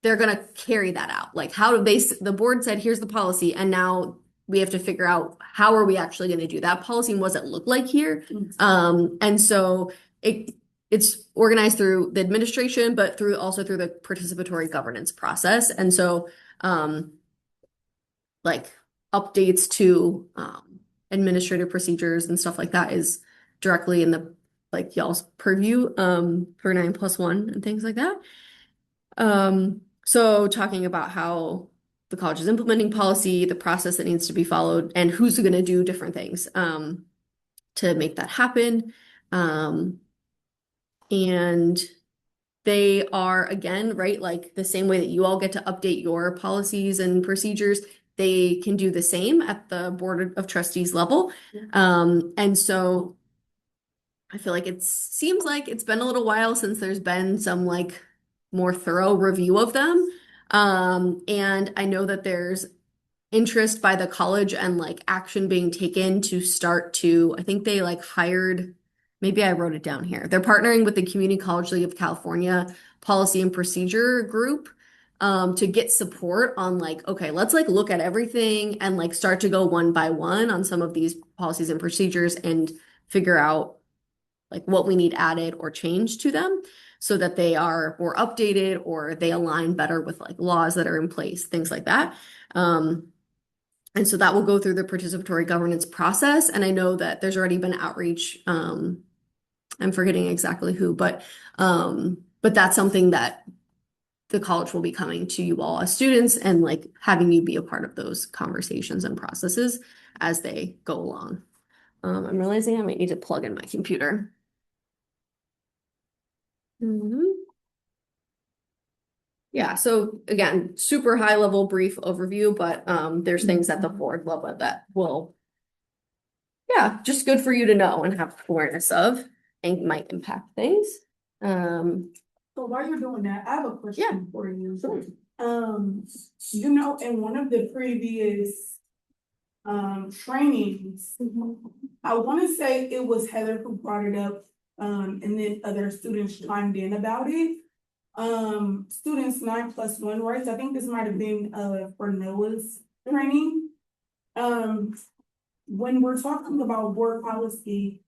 they're going to carry that out. Like how do the board said, here's the policy, and now we have to figure out how are we actually going to do that policy and what does it look like here? And so it's organized through the administration, but also through the participatory governance process. And so, like updates to administrative procedures and stuff like that is directly in the like y'all's purview for 9+1 and things like that. So talking about how the college is implementing policy, the process that needs to be followed, and who's going to do different things to make that happen. And they are, again, right, like the same way that you all get to update your policies and procedures, they can do the same at the Board of Trustees level. And so I feel like seems like it's been a little while since there's been some like more thorough review of them. And I know that there's interest by the college and like action being taken to start to, I think they like hired, maybe I wrote it down here. They're partnering with the Community College League of California Policy and Procedure Group to get support on like, okay, let's like look at everything and like start to go one by one on some of these policies and procedures and figure out like what we need added or changed to them so that they are more updated or they align better with like laws that are in place, things like that. And so that will go through the participatory governance process. And I know that there's already been outreach. I'm forgetting exactly who, but that's something that the college will be coming to you all as students and like having you be a part of those conversations and processes as they go along. I'm realizing I might need to plug in my computer. Yeah, so again, super high level brief overview, but there's things at the board level that will, yeah, just good for you to know and have awareness of and might impact things. So while you're doing that, I have a Yeah. question for you. Sure. You know, in one of the previous trainings, I wanna say it was Heather who brought it up, and then other students chimed in about it. Students 9+1 rights, I think this might have been for Noah's training. When we're talking about board policy,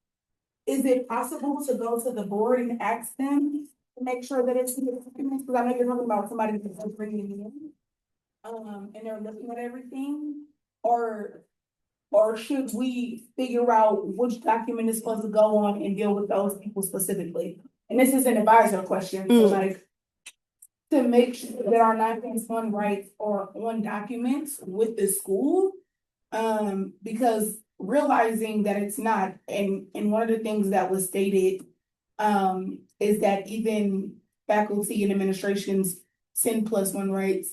is it possible to go to the board and ask them to make sure that it's in the documents? Because I know you're talking about somebody that's bringing it in. And they're looking at everything, or should we figure out which document is supposed to go on and deal with those people specifically? And this is an advisor question, so like, to make sure that our 9+1 rights are on documents with the school. Because realizing that it's not, and one of the things that was stated, is that even faculty and administration's 10+1 rights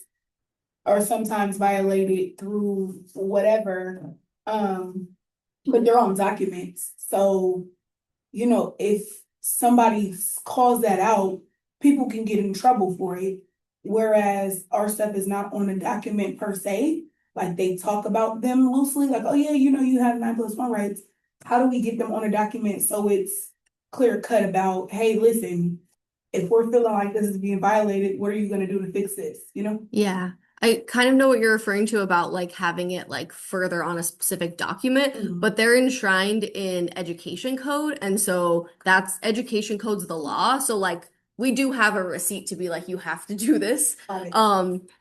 are sometimes violated through whatever, but they're on documents. So, you know, if somebody calls that out, people can get in trouble for it. Whereas our stuff is not on a document per se, like they talk about them loosely, like, oh yeah, you know, you have 9+1 rights. How do we get them on a document so it's clear cut about, hey, listen, if we're feeling like this is being violated, what are you gonna do to fix this, you know? Yeah, I kind of know what you're referring to about like having it like further on a specific document, but they're enshrined in education code. And so that's education code's the law. So like we do have a receipt to be like, you have to do this. Got it.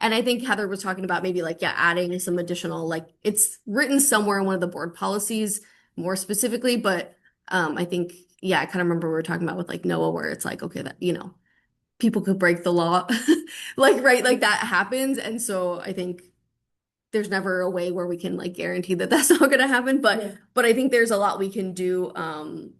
And I think Heather was talking about maybe like, yeah, adding some additional, like it's written somewhere in one of the board policies more specifically, but I think, yeah, I kind of remember we were talking about with like Noah, where it's like, okay, that, you know, people could break the law, like, right, like that happens. And so I think there's never a way where we can like guarantee that that's not going to happen, but I think there's a lot we can do,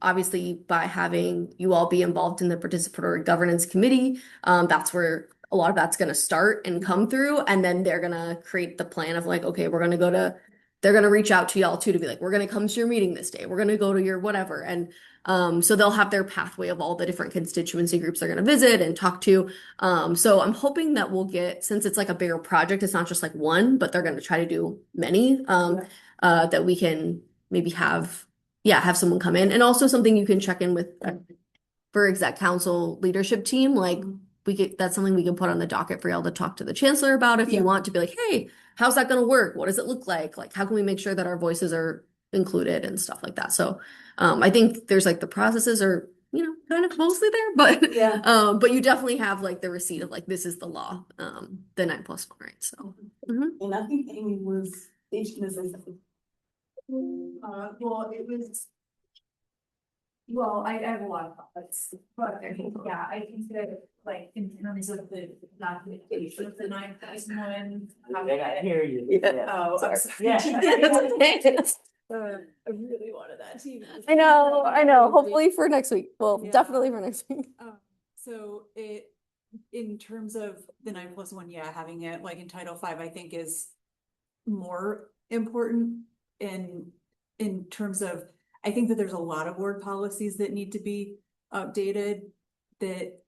obviously by having you all be involved in the participatory governance committee. That's where a lot of that's going to start and come through, and then they're going to create the plan of like, okay, we're going to go to, they're going to reach out to y'all too to be like, we're going to come to your meeting this day, we're going to go to your whatever. And so they'll have their pathway of all the different constituency groups they're going to visit and talk to. So I'm hoping that we'll get, since it's like a bigger project, it's not just like one, but they're going to try to do many, that we can maybe have someone come in. And also something you can check in with for exec council leadership team, like that's something we can put on the docket for y'all to talk to the chancellor about if you want to be like, hey, how's that going to work? What does it look like? Like, how can we make sure that our voices are included and stuff like that? So I think there's like the processes are, you know, kind of mostly there, but but you definitely have like the receipt of like, this is the law, the 9+1 rights. So And I think Amy was itching to say something. Well, it was. Well, I have a lot of thoughts, but yeah, I think that like in terms of the documentation of the 9+1. They gotta hear you. Oh, I'm sorry. Yeah. I really wanted that too. I know. Hopefully for next week. Well, Yeah. definitely for next week. So it, in terms of the 9+1, yeah, having it like in Title V, I think is more important in terms of, I think that there's a lot of board policies that need to be updated that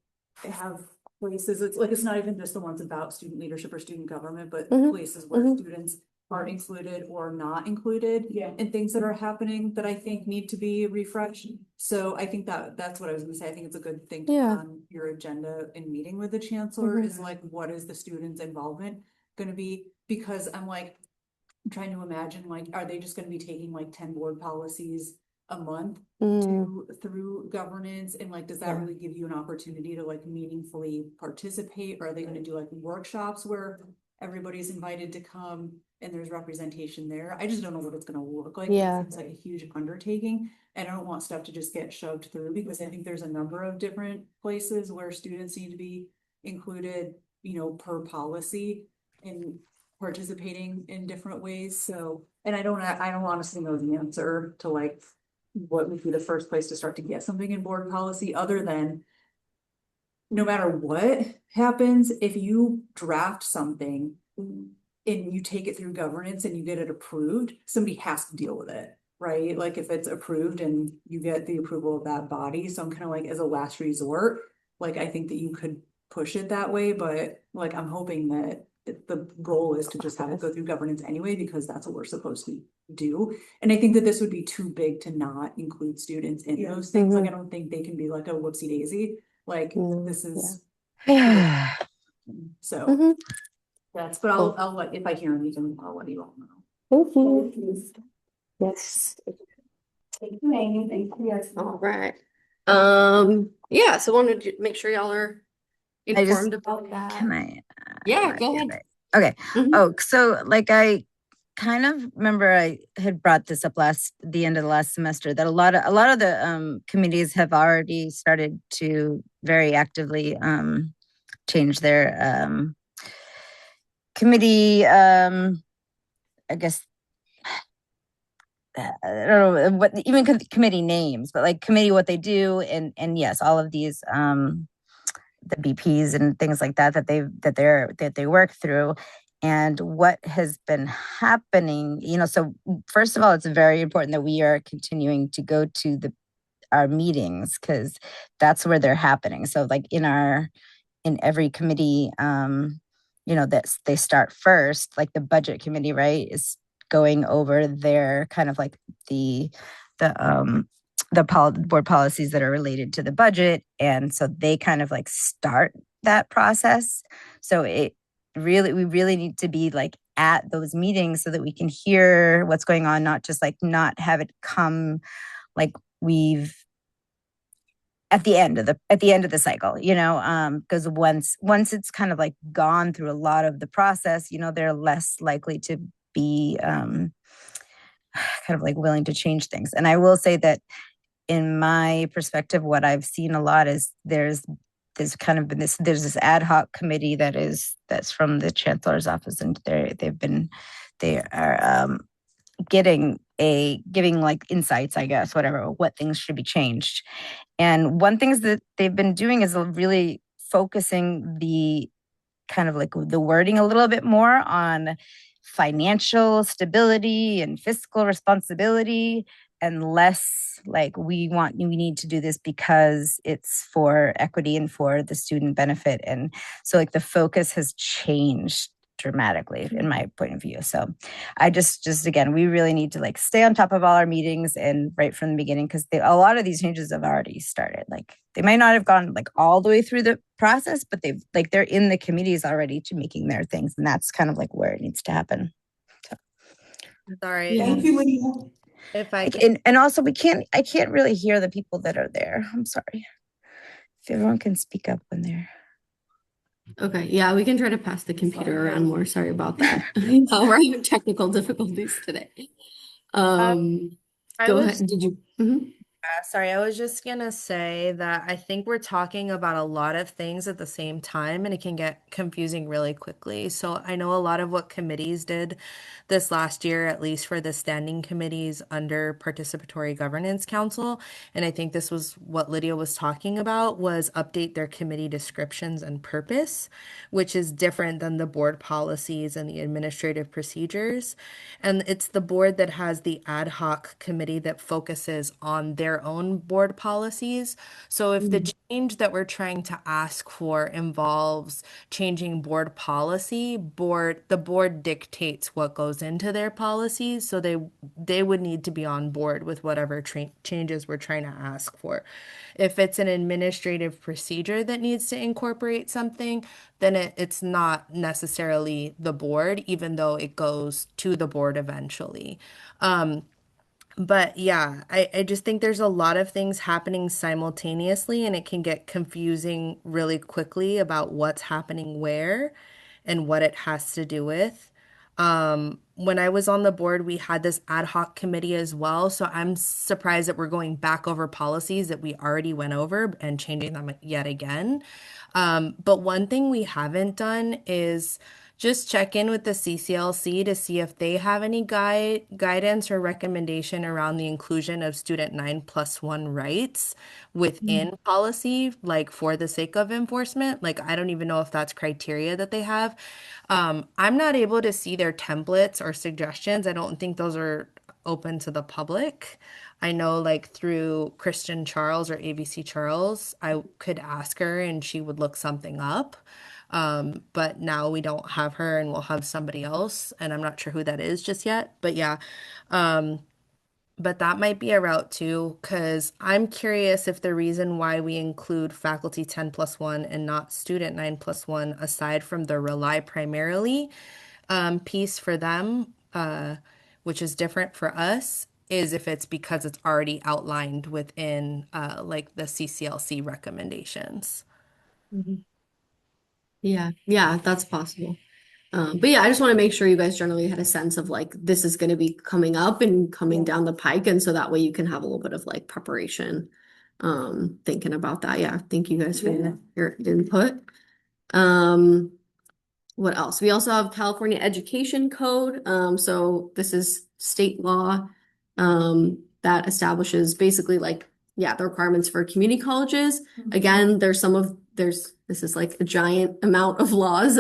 have places, it's like, it's not even just the ones about student leadership or student government, but Mhm, places where mhm. students are included or not included. Yeah. And things that are happening that I think need to be refreshed. So I think that's what I was gonna say. I think it's a good thing to put Yeah. on your agenda in meeting with the chancellor Mhm. is like, what is the students' involvement gonna be? Because I'm like, I'm trying to imagine, like, are they just gonna be taking like 10 board policies a month through governance? And like, does that Yeah. really give you an opportunity to like meaningfully participate? Or are they gonna do like workshops where everybody's invited to come and there's representation there? I just don't know what it's gonna look like. It Yeah. seems like a huge undertaking, and I don't want stuff to just get shoved through, because I think there's a number of different places where students need to be included, per policy and participating in different ways. So, and I don't honestly know the answer to like what would be the first place to start to get something in board policy, other than no matter what happens, if you draft something and you take it through governance and you get it approved, somebody has to deal with it, right? Like if it's approved and you get the approval of that body. So I'm kind of like, as a last resort, like I think that you could push it that way, but like I'm hoping that the goal is to just have it go through governance anyway, because that's what we're supposed to do. And I think that this would be too big to not include students in Yeah. those things. Like I don't think they can be like a whoopsie daisy. Like No, this is, Yeah. so Mhm. that's, but I'll let, if I hear anything, I'll let you all know. Thank you. Yes. Thank you, Amy. Thank you. Yes. All right. Yeah, so wanted to make sure y'all are I just, informed about that. can I? Yeah, might go be ahead. right. Okay. Mhm. Oh, so like I kind of remember I had brought this up the end of the last semester, that a lot of the committees have already started to very actively change their committee I guess I don't know what even committee names, but like committee, what they do, and yes, all of these the BPs and things like that that they work through. And what has been happening, so first of all, it's very important that we are continuing to go to our meetings, because that's where they're happening. So like in every committee, that they start first, like the budget committee, right, is going over their kind of like the board policies that are related to the budget. And so they kind of like start that process. So we really need to be like at those meetings so that we can hear what's going on, not just like not have it come like we've at the end of the cycle, because once it's kind of like gone through a lot of the process, they're less likely to be kind of like willing to change things. And I will say that in my perspective, what I've seen a lot is there's kind of been there's this ad hoc committee that's from the chancellor's office, and they are giving like insights, I guess, whatever, what things should be changed. And one things that they've been doing is really focusing the kind of like the wording a little bit more on financial stability and fiscal responsibility, and less like we need to do this because it's for equity and for the student benefit. And so like the focus has changed dramatically in my point of view. So I just again, we really need to like stay on top of all our meetings and right from the beginning, because a lot of these changes have already started. Like they might not have gone like all the way through the process, but they're in the committees already to making their things, and that's kind of like where it needs to happen. So. Sorry. Thank you, Lydia. If I can, And also I can't really hear the people that are there. I'm sorry. If everyone can speak up when they're. Okay, yeah, we can try to pass the computer around more. Sorry about that. I know we're having technical difficulties today. I Go was ahead. Did you? Mhm. sorry, I was just gonna say that I think we're talking about a lot of things at the same time, and it can get confusing really quickly. So I know a lot of what committees did this last year, at least for the standing committees under Participatory Governance Council, and I think this was what Lydia was talking about, was update their committee descriptions and purpose, which is different than the board policies and the administrative procedures. And it's the board that has the ad hoc committee that focuses on their their own board policies. So if the change that we're trying to ask for involves changing board policy, the board dictates what goes into their policies, so they would need to be on board with whatever changes we're trying to ask for. If it's an administrative procedure that needs to incorporate something, then it's not necessarily the board, even though it goes to the board eventually. But yeah, I just think there's a lot of things happening simultaneously, and it can get confusing really quickly about what's happening where and what it has to do with. When I was on the board, we had this ad hoc committee as well. So I'm surprised that we're going back over policies that we already went over and changing them yet again. But one thing we haven't done is just check in with the CCLC to see if they have any guidance or recommendation around the inclusion of student 9+1 rights within policy, like for the sake of enforcement. Like, I don't even know if that's criteria that they have. I'm not able to see their templates or suggestions. I don't think those are open to the public. I know, like, through Kristen Charles or ABC Charles, I could ask her and she would look something up. But now we don't have her and we'll have somebody else, and I'm not sure who that is just yet. But yeah, but that might be a route too, because I'm curious if the reason why we include faculty 10+1 and not student 9+1, aside from the rely primarily piece for them, which is different for us, is if it's because it's already outlined within like the CCLC recommendations. Yeah, that's possible. But yeah, I just want to make sure you guys generally had a sense of like this is going to be coming up and coming down the pike, and so that way you can have a little bit of like preparation, thinking about that. Yeah, thank you guys for your input. What else? We also have California Education Code. So this is state law that establishes basically like, yeah, the requirements for community colleges. Again, this is like a giant amount of laws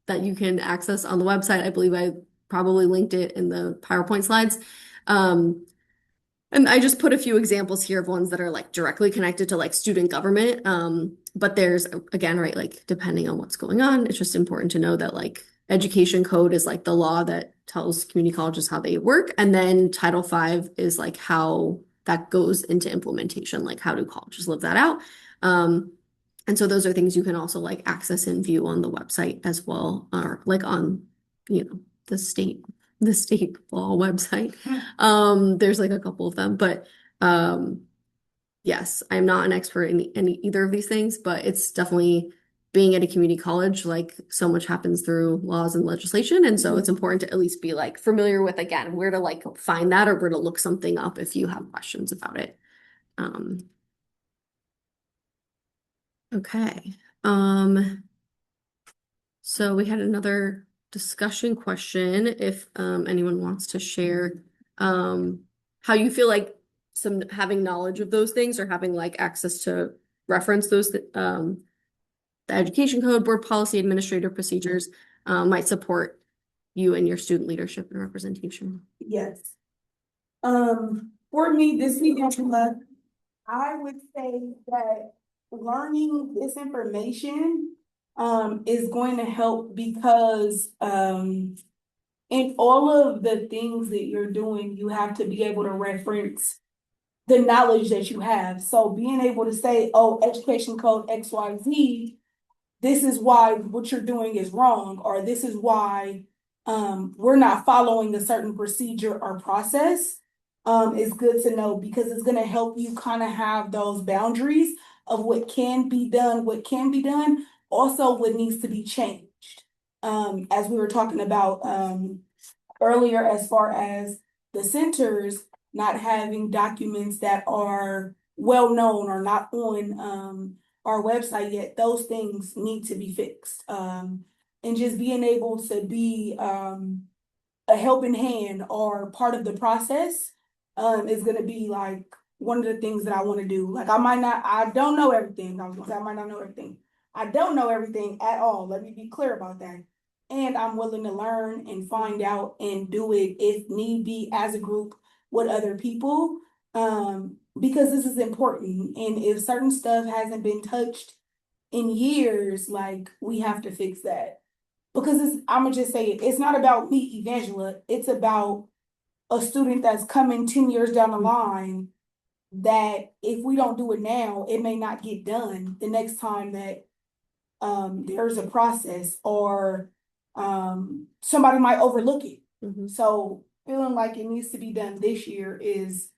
that you can access on the website. I believe I probably linked it in the PowerPoint slides. And I just put a few examples here of ones that are like directly connected to like student government. But there's again, right, like depending on what's going on, it's just important to know that like education code is like the law that tells community colleges how they work. And then Title V is like how that goes into implementation, like how do colleges live that out. And so those are things you can also like access and view on the website as well, or like on, the state law website. There's like a couple of them, but yes, I'm not an expert in either of these things, but it's definitely being at a community college, like so much happens through laws and legislation. And so it's important to at least be like familiar with, again, where to like find that or where to look something up if you have questions about it. Okay. So we had another discussion question, if anyone wants to share how you feel like having knowledge of those things or having like access to reference those the education code, board policy, administrative procedures might support you and your student leadership and representation. Yes. For me, this weekend, I would say that learning this information is going to help because in all of the things that you're doing, you have to be able to reference the knowledge that you have. So being able to say, oh, education code XYZ, this is why what you're doing is wrong, or this is why we're not following a certain procedure or process is good to know, because it's going to help you kind of have those boundaries of what can be done, also what needs to be changed. As we were talking about earlier, as far as the centers not having documents that are well known or not on our website yet, those things need to be fixed. And just being able to be a helping hand or part of the process is going to be like one of the things that I want to do. Like I don't know everything. I might not know everything. I don't know everything at all. Let me be clear about that. And I'm willing to learn and find out and do it if need be as a group with other people. because this is important, and if certain stuff hasn't been touched in years, like, we have to fix that. Because I'ma just say it, it's not about me, Evangela, it's about a student that's coming 10 years down the line, that if we don't do it now, it may not get done the next time that there's a process, or somebody might overlook it. Mhm. So feeling like it needs to be done this year is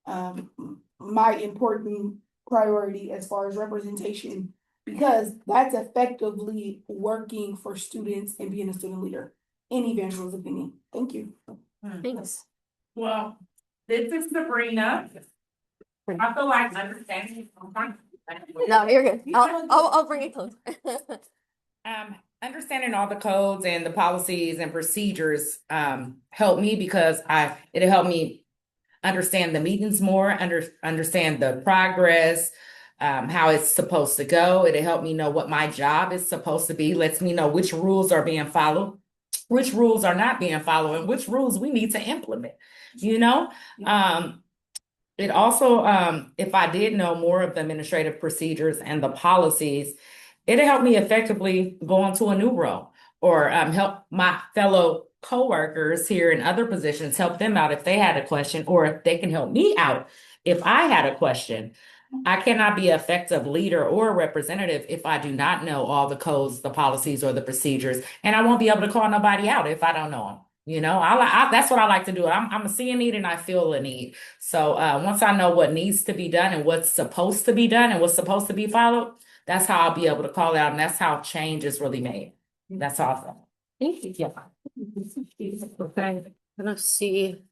my important priority as far as representation, because that's effectively working for students and being a student leader, in Evangela's opinion. Thank you. Thanks. Well, this is Sabrina. I feel like understanding. No, you're good. I'll bring it close. Understanding all the codes and the policies and procedures help me, because it'll help me understand the meetings more, understand the progress, how it's supposed to go. It'll help me know what my job is supposed to be, lets me know which rules are being followed, which rules are not being followed, and which rules we need to implement, you know? It also, if I did know more of the administrative procedures and the policies, it'll help me effectively go into a new role, or help my fellow coworkers here in other positions, help them out if they had a question, or if they can help me out if I had a question. I cannot be an effective leader or representative if I do not know all the codes, the policies, or the procedures, and I won't be able to call nobody out if I don't know them. You know, that's what I like to do. I'm a see a need and I feel a need. So once I know what needs to be done and what's supposed to be done and what's supposed to be followed, that's how I'll be able to call out, and that's how change is really made. That's awesome. Thank you. Yeah. Okay, let's see.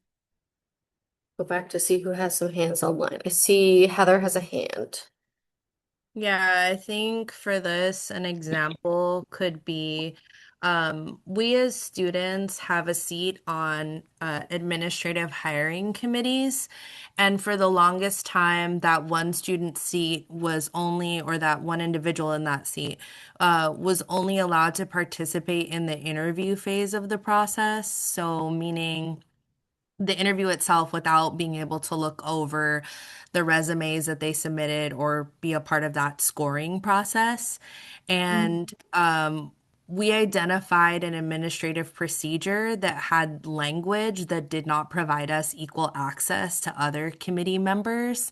Go back to see who has some hands online. I see Heather has a hand. Yeah, I think for this, an example could be we as students have a seat on administrative hiring committees. And for the longest time, that one student seat was only, or that one individual in that seat was only allowed to participate in the interview phase of the process. So, meaning the interview itself without being able to look over the resumes that they submitted or be a part of that scoring process. And we identified an administrative procedure that had language that did not provide us equal access to other committee members.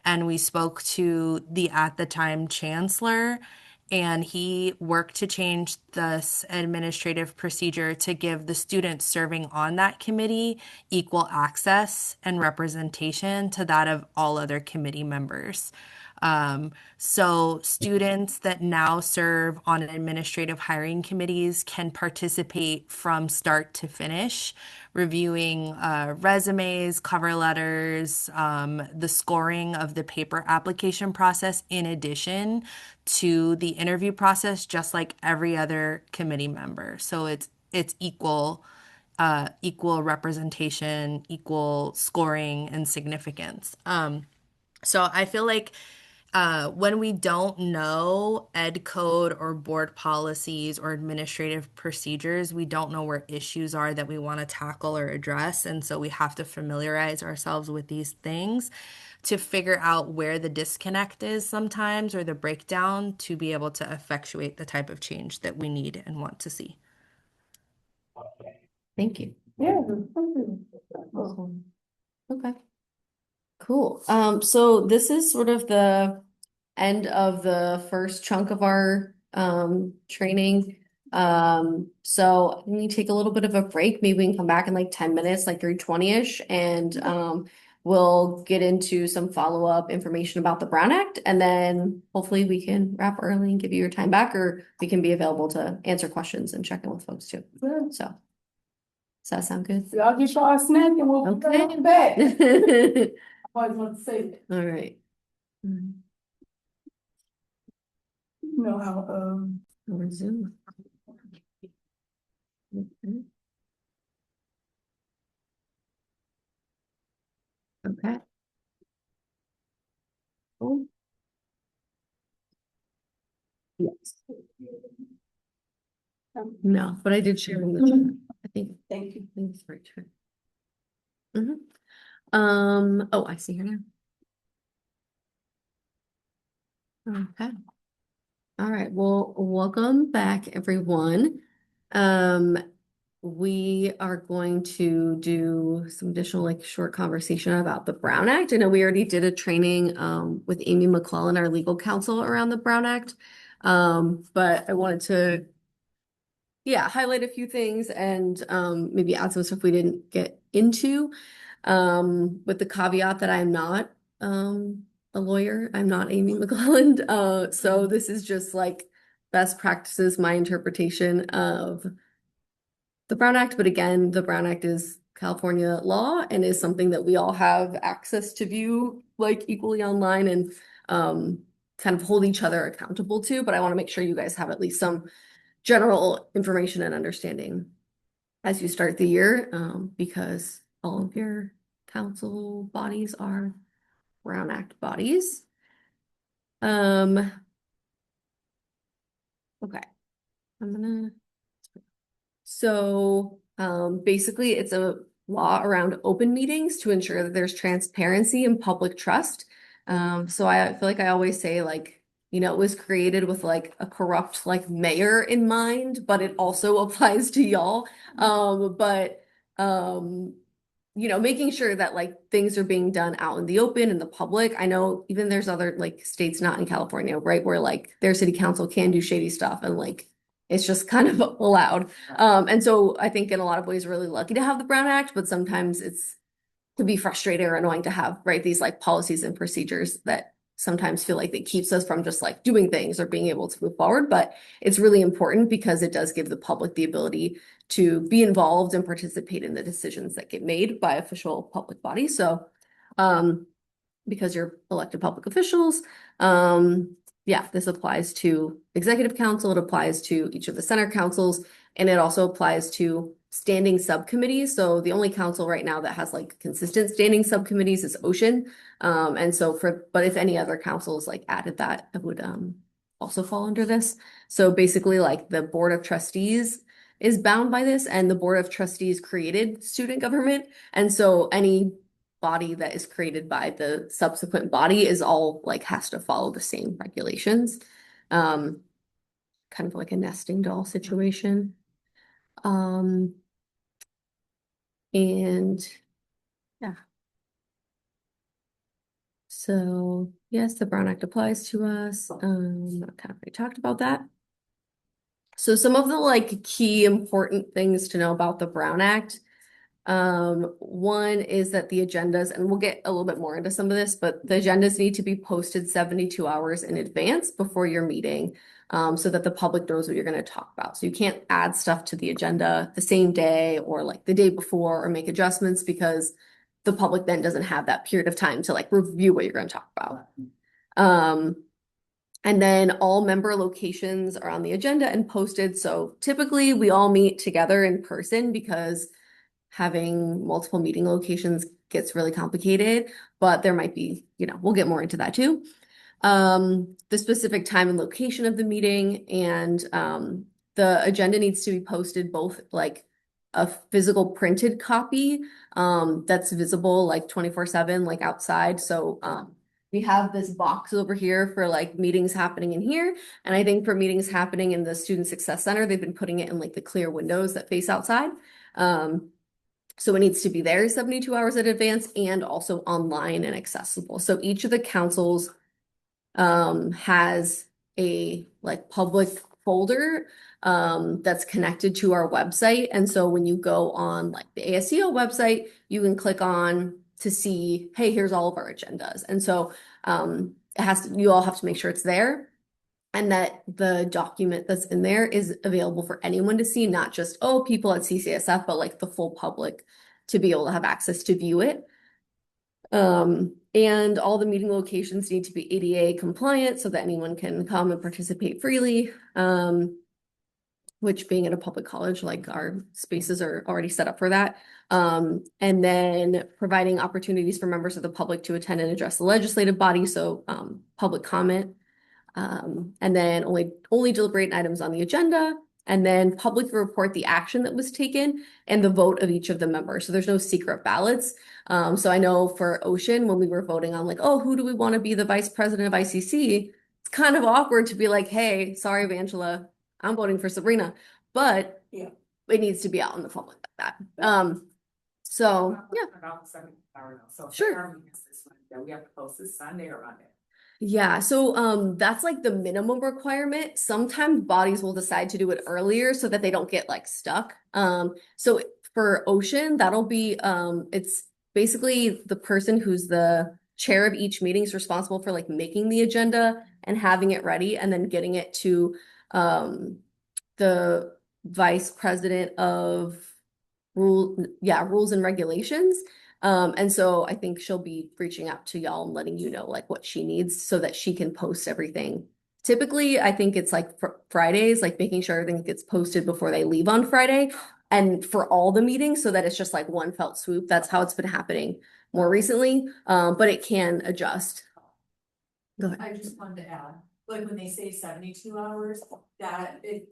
And we spoke to the at the time chancellor, and he worked to change this administrative procedure to give the students serving on that committee equal access and representation to that of all other committee members. So students that now serve on administrative hiring committees can participate from start to finish, reviewing resumes, cover letters, the scoring of the paper application process in addition to the interview process, just like every other committee member. So it's equal representation, equal scoring and significance. So I feel like when we don't know ed code or board policies or administrative procedures, we don't know where issues are that we want to tackle or address. And so we have to familiarize ourselves with these things to figure out where the disconnect is sometimes, or the breakdown, to be able to effectuate the type of change that we need and want to see. Thank you. Yeah. Awesome. Okay. Cool. So this is sort of the end of the first chunk of our training. So we take a little bit of a break. Maybe we can come back in like 10 minutes, like 3:20-ish, and we'll get into some follow-up information about the Brown Act, and then hopefully we can wrap early and give you your time back, or we can be available to answer questions and check in with folks too. So does that sound good? Y'all get y'all a snack and we'll Okay. come back. I All always want to say that. right. You know how Resume. Okay. Okay. Cool. Yes. No, but I did share in the chat. I think. thank you. Thanks for it. Oh, I see her now. Okay. All right. Well, welcome back, everyone. Um, we are going to do some additional like short conversation about the Brown Act. I know we already did a training with Amy McClellan, our legal counsel, around the Brown Act. But I wanted to highlight a few things and maybe add some stuff we didn't get into. With the caveat that I'm not a lawyer, I'm not Amy McClelland. So this is just like best practices, my interpretation of the Brown Act. But again, the Brown Act is California law and is something that we all have access to view like equally online and kind of hold each other accountable to. But I want to make sure you guys have at least some general information and understanding as you start the year, because all of your council bodies are Brown Act bodies. Okay, basically it's a law around open meetings to ensure that there's transparency and public trust. So I feel like I always say like, it was created with like a corrupt like mayor in mind, but it also applies to y'all. Making sure that like things are being done out in the open in the public. I know even there's other like states not in California, right, where like their city council can do shady stuff and like it's just kind of allowed. And so I think in a lot of ways, we're really lucky to have the Brown Act, but sometimes it's could be frustrating or annoying to have, right, these like policies and procedures that sometimes feel like it keeps us from just like doing things or being able to move forward. But it's really important because it does give the public the ability to be involved and participate in the decisions that get made by official public bodies. So, because you're elected public officials, this applies to executive council, it applies to each of the center councils, and it also applies to standing subcommittees. So the only council right now that has like consistent standing subcommittees is Ocean. But if any other councils like added that, it would also fall under this. So basically like the Board of Trustees is bound by this, and the Board of Trustees created student government. And so any body that is created by the subsequent body is all like has to follow the same regulations. Kind of like a nesting doll situation. And yeah. So yes, the Brown Act applies to us. I kind of already talked about that. So some of the like key important things to know about the Brown Act. One is that the agendas, and we'll get a little bit more into some of this, but the agendas need to be posted 72 hours in advance before your meeting, so that the public knows what you're going to talk about. So you can't add stuff to the agenda the same day or like the day before or make adjustments because the public then doesn't have that period of time to like review what you're going to talk about. And then all member locations are on the agenda and posted. So typically we all meet together in person because having multiple meeting locations gets really complicated, but there might be, we'll get more into that too. The specific time and location of the meeting, and the agenda needs to be posted both like a physical printed copy that's visible like 24/7, like outside. So we have this box over here for like meetings happening in here. And I think for meetings happening in the Student Success Center, they've been putting it in like the clear windows that face outside. So it needs to be there 72 hours in advance and also online and accessible. So each of the councils has a like public folder that's connected to our website. And so when you go on like the ASCO website, you can click on to see, hey, here's all of our agendas. And so you all have to make sure it's there and that the document that's in there is available for anyone to see, not just, people at CCSF, but like the full public to be able to have access to view it. And all the meeting locations need to be ADA compliant so that anyone can come and participate freely. Which being at a public college, like our spaces are already set up for that. And then providing opportunities for members of the public to attend and address the legislative body. So public comment. And then only deliberate items on the agenda, and then public report the action that was taken and the vote of each of the members. So there's no secret ballots. So I know for Ocean, when we were voting on like, who do we want to be the vice president of ICC? kind of awkward to be like, hey, sorry, Angela, I'm voting for Sabrina, but Yeah. it needs to be out in the public like that. So yeah. About the 7 hour now. So if Sure. our meeting is this Monday, we have to post this Sunday or Monday. Yeah, so that's like the minimum requirement. Sometimes bodies will decide to do it earlier so that they don't get like stuck. So for Ocean, that'll be it's basically the person who's the chair of each meeting is responsible for like making the agenda and having it ready and then getting it to the vice president of rules and regulations. And so I think she'll be reaching out to y'all and letting you know like what she needs so that she can post everything. Typically, I think it's like Fridays, like making sure everything gets posted before they leave on Friday and for all the meetings so that it's just like one felt swoop. That's how it's been happening more recently. But it can adjust. Go ahead. I just wanted to add, like when they say 72 hours, that it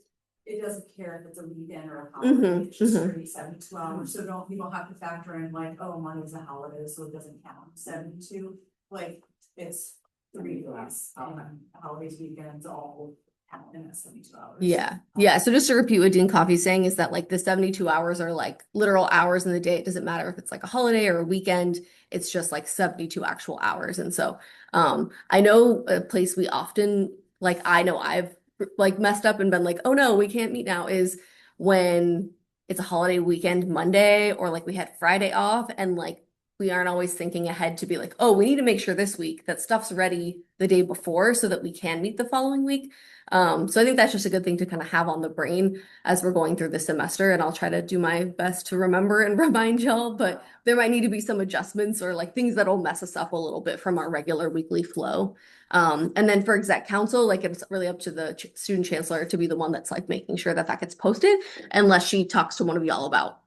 doesn't care if it's a weekend or a holiday, it's just straight 72 hours, so you don't have to factor in like, oh, Monday's a holiday, so it doesn't count, 72, like, it's 3 days, holidays, weekends, all count in that 72 hours. Yeah. So just to repeat what Dean Coffey's saying is that like the 72 hours are like literal hours in the day. It doesn't matter if it's like a holiday or a weekend. It's just like 72 actual hours. And so I know a place we often like I know I've like messed up and been like, oh no, we can't meet now is when it's a holiday weekend Monday or like we had Friday off and like we aren't always thinking ahead to be like, oh, we need to make sure this week that stuff's ready the day before so that we can meet the following week. So I think that's just a good thing to kind of have on the brain as we're going through the semester, and I'll try to do my best to remember and remind y'all, but there might need to be some adjustments or like things that'll mess us up a little bit from our regular weekly flow. And then for exec council, like it's really up to the student chancellor to be the one that's like making sure that that gets posted, unless she talks to one of y'all about,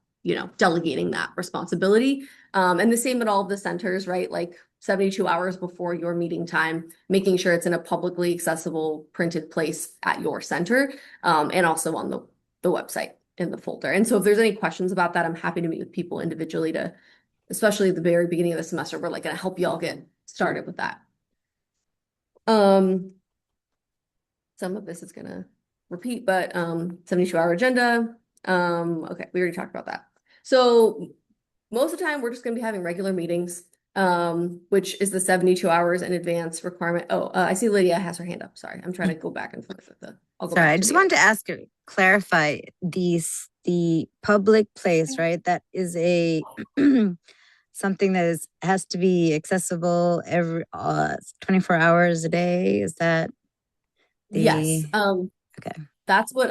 delegating that responsibility. And the same at all of the centers, right? Like 72 hours before your meeting time, making sure it's in a publicly accessible printed place at your center, and also on the website in the folder. And so if there's any questions about that, I'm happy to meet with people individually to, especially at the very beginning of the semester, we're like gonna help y'all get started with that. Some of this is gonna repeat, but 72-hour agenda. Okay, we already talked about that. So most of the time we're just gonna be having regular meetings, which is the 72 hours in advance requirement. Oh, I see Lydia has her hand up. Sorry, I'm trying to go back and forth with I'll go Sorry, back I to just the- wanted to ask you, clarify the public place, right? That is a something that has to be accessible every 24 hours a day. Is that Yes. Okay. That's what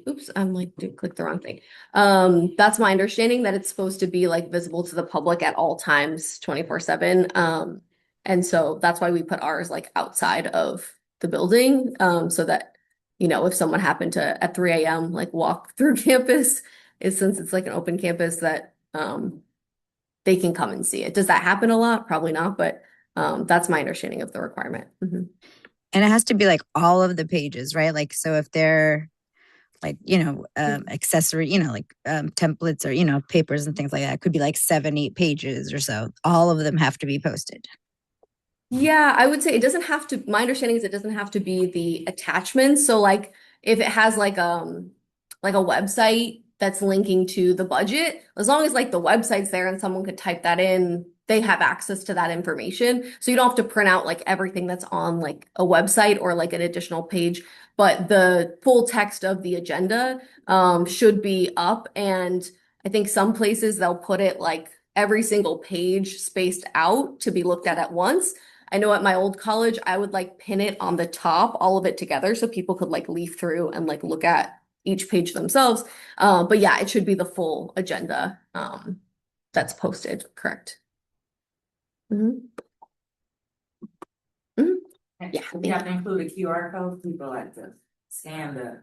oops, I'm like clicked the wrong thing. That's my understanding that it's supposed to be like visible to the public at all times 24/7. And so that's why we put ours like outside of the building, so that if someone happened to at 3 a.m. like walk through campus, since it's like an open campus that they can come and see it. Does that happen a lot? Probably not, but that's my understanding of the requirement. And it has to be like all of the pages, right? Like, so if they're like, accessory, like templates or, papers and things like that, it could be like 7-8 pages or so. All of them have to be posted. Yeah, I would say it doesn't have to, my understanding is it doesn't have to be the attachments. So like if it has like a website that's linking to the budget, as long as like the website's there and someone could type that in, they have access to that information. So you don't have to print out like everything that's on like a website or like an additional page, but the full text of the agenda should be up. And I think some places they'll put it like every single page spaced out to be looked at once. I know at my old college, I would like pin it on the top, all of it together, so people could like leaf through and like look at each page themselves. But yeah, it should be the full agenda that's posted, correct? And Yeah, we have to include a QR code. People like to scan the.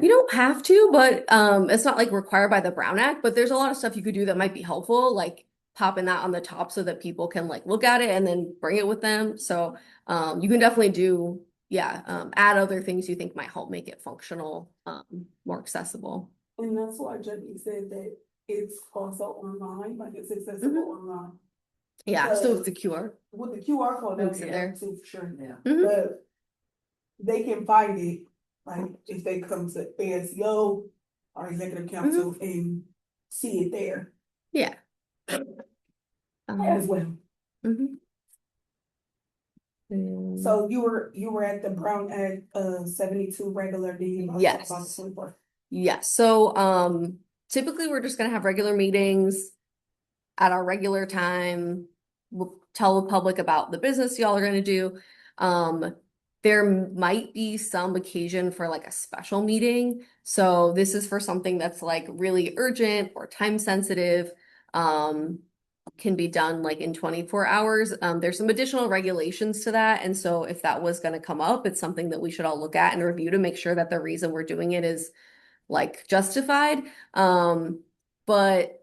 You don't have to, but it's not like required by the Brown Act, but there's a lot of stuff you could do that might be helpful, like popping that on the top so that people can like look at it and then bring it with them. So you can definitely do, add other things you think might help make it functional, more accessible. And that's why Jackie said that it's also online, like it's accessible online. Yeah, so with the QR. With the QR code, Links that's in there. there too, for sure. Yeah. Mhm. But they can find it, like, if they come to ASEO or executive council and see it there Yeah. as well. Mhm. So you were at the Brown Act 72 regular meeting. on Yes. about the 24th. Yes, so typically we're just gonna have regular meetings at our regular time. We'll tell the public about the business y'all are gonna do. There might be some occasion for like a special meeting. So this is for something that's like really urgent or time sensitive. Can be done like in 24 hours. There's some additional regulations to that. And so if that was gonna come up, it's something that we should all look at and review to make sure that the reason we're doing it is like justified. But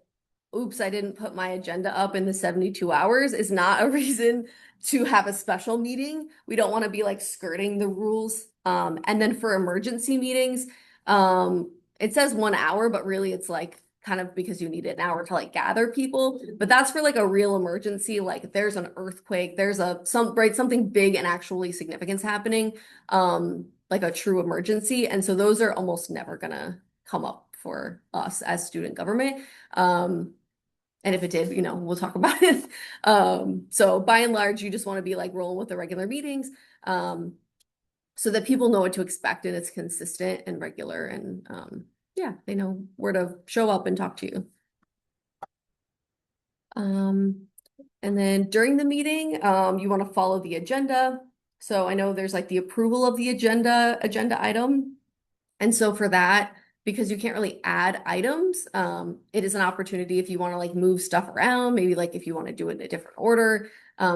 oops, I didn't put my agenda up in the 72 hours is not a reason to have a special meeting. We don't want to be like skirting the rules. And then for emergency meetings, it says 1 hour, but really it's like kind of because you need an hour to like gather people. But that's for like a real emergency, like if there's an earthquake, there's something big and actually significance happening, like a true emergency. And so those are almost never gonna come up for us as student government. And if it did, we'll talk about it. So by and large, you just want to be like rolling with the regular meetings, so that people know what to expect and it's consistent and regular and, yeah, they know where to show up and talk to you. And then during the meeting, you want to follow the agenda. So I know there's like the approval of the agenda item. And so for that, because you can't really add items, it is an opportunity if you want to like move stuff around, maybe like if you want to do it in a different order,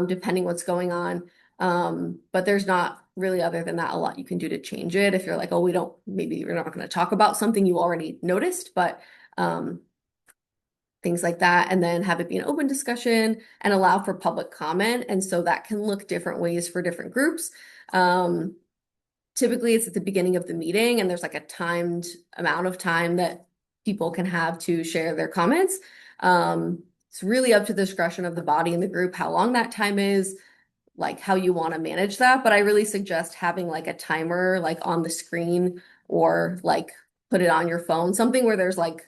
depending what's going on. But there's not really, other than that, a lot you can do to change it. If you're like, oh, maybe you're not going to talk about something you already noticed, but things like that, and then have it be an open discussion and allow for public comment. And so that can look different ways for different groups. Typically it's at the beginning of the meeting and there's like a timed amount of time that people can have to share their comments. It's really up to the discretion of the body and the group, how long that time is, like how you want to manage that. But I really suggest having like a timer like on the screen or like put it on your phone, something where there's like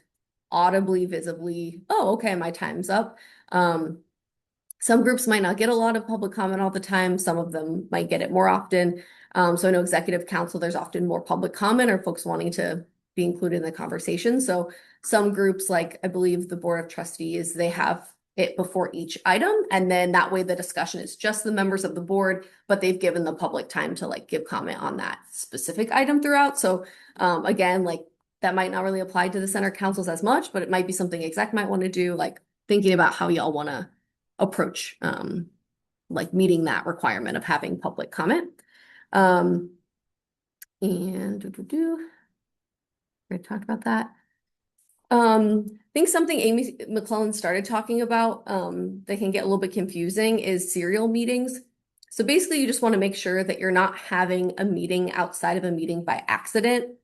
audibly, visibly, oh, okay, my time's up. Some groups might not get a lot of public comment all the time. Some of them might get it more often. So I know executive council, there's often more public comment or folks wanting to be included in the conversation. So some groups, like I believe the Board of Trustees, they have it before each item. And then that way the discussion is just the members of the board, but they've given the public time to like give comment on that specific item throughout. So again, like that might not really apply to the center councils as much, but it might be something exec might want to do, like thinking about how y'all want to approach like meeting that requirement of having public comment. And we talked about that. I think something Amy McClellan started talking about that can get a little bit confusing is serial meetings. So basically you just want to make sure that you're not having a meeting outside of a meeting by accident,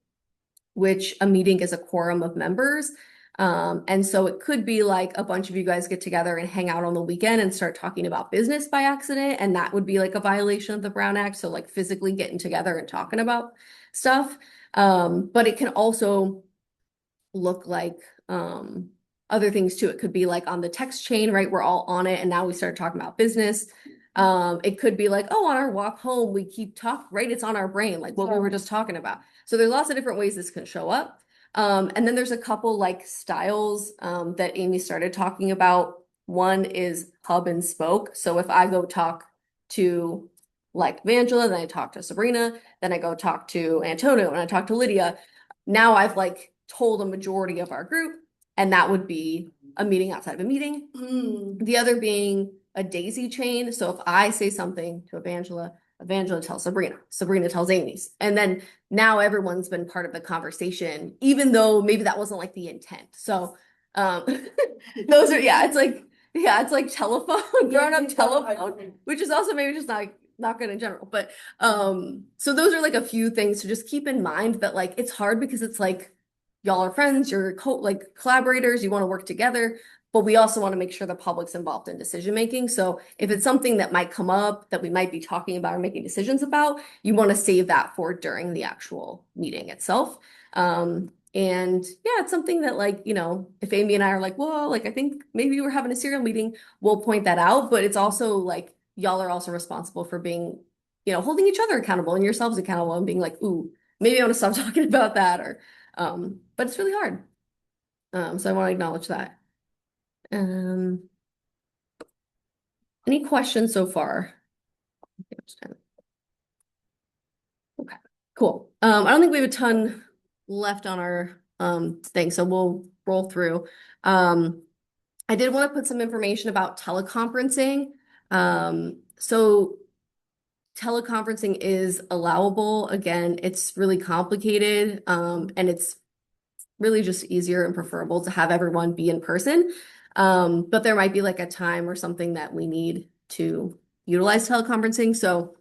which a meeting is a quorum of members. And so it could be like a bunch of you guys get together and hang out on the weekend and start talking about business by accident. And that would be like a violation of the Brown Act. So like physically getting together and talking about stuff. But it can also look like other things too. It could be like on the text chain, right? We're all on it. And now we start talking about business. It could be like, oh, on our walk home, we keep talking, right? It's on our brain, like what we were just talking about. So there's lots of different ways this can show up. And then there's a couple like styles that Amy started talking about. One is hub and spoke. So if I go talk to like Angela, then I talk to Sabrina, then I go talk to Antonio, and I talk to Lydia. Now I've like told a majority of our group, and that would be a meeting outside of a meeting. The other being a daisy chain. So if I say something to Evangela tells Sabrina, Sabrina tells Amy's, and then now everyone's been part of the conversation, even though maybe that wasn't like the intent. So those are, it's like telephone, grown-up telephone, which is also maybe just not good in general. But so those are like a few things to just keep in mind, that like it's hard because it's like y'all are friends, you're like collaborators, you want to work together. but we also want to make sure the public's involved in decision making. So if it's something that might come up that we might be talking about or making decisions about, you want to save that for during the actual meeting itself. And yeah, it's something that like, you know, if Amy and I are like, well, like I think maybe we're having a serial meeting, we'll point that out. But it's also like y'all are also responsible for being, you know, holding each other accountable and yourselves accountable and being like, ooh, maybe I want to stop talking about that or but it's really hard. So I want to acknowledge that. Any questions so far? Okay, cool. I don't think we have a ton left on our thing, so we'll roll through. I did want to put some information about teleconferencing. So teleconferencing is allowable. Again, it's really complicated, and it's really just easier and preferable to have everyone be in person. But there might be like a time or something that we need to utilize teleconferencing. So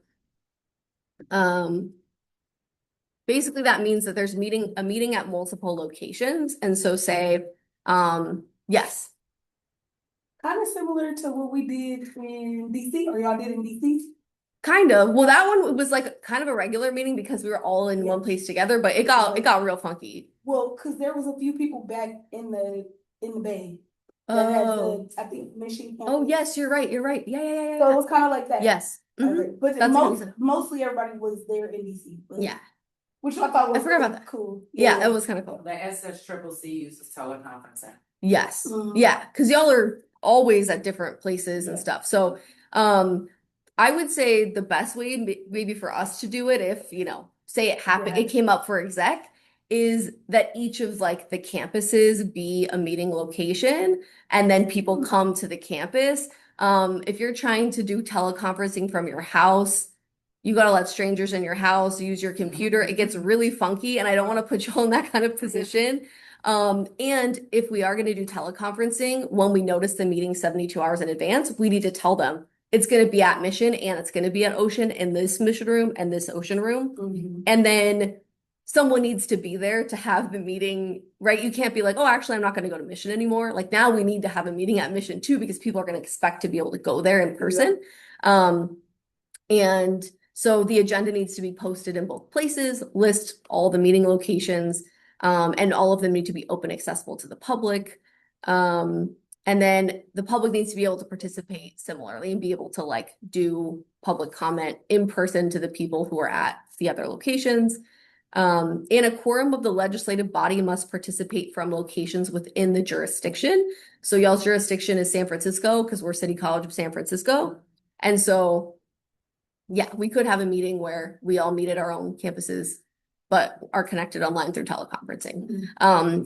basically that means that there's a meeting at multiple locations. And so say, yes. Kind of similar to what we did in DC, or y'all did in DC. Kind of. Well, that one was like kind of a regular meeting because we were all in one place together, but it got real funky. Well, because there was a few people back in the Bay that had Oh. I think Michigan. Oh yes, you're right. You're right. Yeah. So it was kind of like that. Yes. Mhm. But That's what he said. mostly everybody was there in DC. Yeah. Which I thought was I forgot about that. cool. Yeah, it was kind of cool. The SSCCC uses teleconferencing. Yes. Mhm. Yeah, because y'all are always at different places and stuff. So, I would say the best way maybe for us to do it, if, you know, say it happened, Yeah. it came up for exec, is that each of like the campuses be a meeting location and then people come to the campus. If you're trying to do teleconferencing from your house, you got to let strangers in your house use your computer. It gets really funky, and I don't want to put you all in that kind of position. And if we are going to do teleconferencing, when we notice the meeting 72 hours in advance, we need to tell them it's going to be at Mission and it's going to be at Ocean in this Mission room and this Ocean room. Mhm. And then someone needs to be there to have the meeting, right? You can't be like, oh, actually, I'm not going to go to Mission anymore. Like now we need to have a meeting at Mission too, because people are going to expect to be able to go there in person. And so the agenda needs to be posted in both places, list all the meeting locations, and all of them need to be open, accessible to the public. And then the public needs to be able to participate similarly and be able to like do public comment in person to the people who are at the other locations. And a quorum of the legislative body must participate from locations within the jurisdiction. So y'all's jurisdiction is San Francisco because we're City College of San Francisco. And so yeah, we could have a meeting where we all meet at our own campuses, but are connected online through teleconferencing.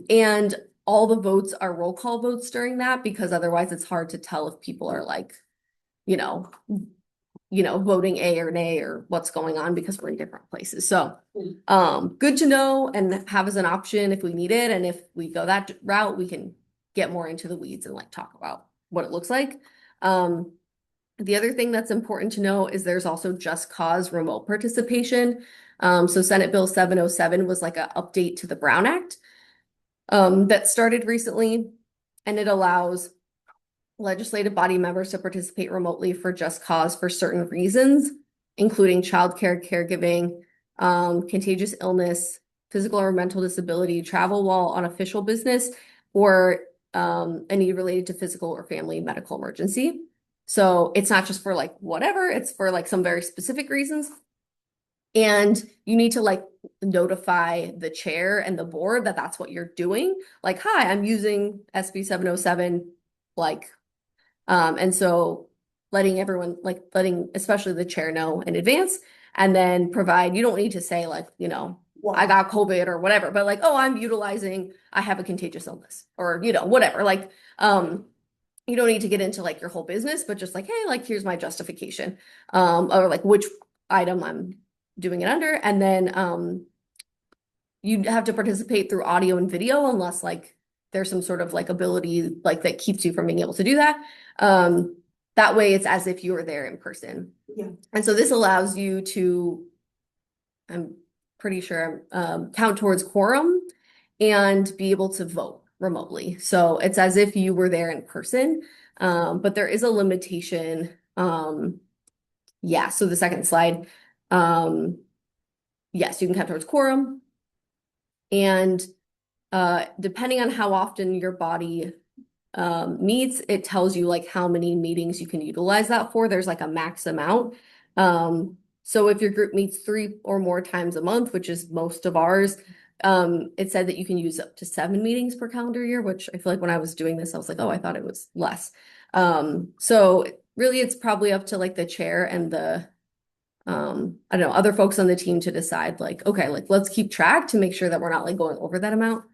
And all the votes are roll call votes during that, because otherwise it's hard to tell if people are like, you know, voting A or nay or what's going on because we're in different places. So, good to know and have as an option if we need it. And if we go that route, we can get more into the weeds and like talk about what it looks like. The other thing that's important to know is there's also just cause remote participation. So Senate Bill 707 was like an update to the Brown Act that started recently, and it allows legislative body members to participate remotely for just cause for certain reasons, including childcare, caregiving, contagious illness, physical or mental disability, travel while on official business, or a need related to physical or family medical emergency. So it's not just for like whatever, it's for like some very specific reasons. And you need to like notify the chair and the board that that's what you're doing. Like, hi, I'm using SB 707, like, and so letting everyone, like letting especially the chair know in advance, and then provide, you don't need to say like, you know, I got COVID or whatever, but like, oh, I have a contagious illness or, you know, whatever. Like, you don't need to get into like your whole business, but just like, hey, like, here's my justification, or like which item I'm doing it under. And then, you have to participate through audio and video unless like there's some sort of like ability like that keeps you from being able to do that. That way it's as if you were there in person. Yeah. And so this allows you to, I'm pretty sure, count towards quorum and be able to vote. remotely. So it's as if you were there in person. But there is a limitation. Yeah, so the second slide. Yes, you can count towards quorum. And depending on how often your body meets, it tells you like how many meetings you can utilize that for. There's like a max amount. So if your group meets 3 or more times a month, which is most of ours, it said that you can use up to 7 meetings per calendar year, which I feel like when I was doing this, I was like, oh, I thought it was less. So really it's probably up to like the chair and the I don't know, other folks on the team to decide like, okay, like let's keep track to make sure that we're not like going over that amount.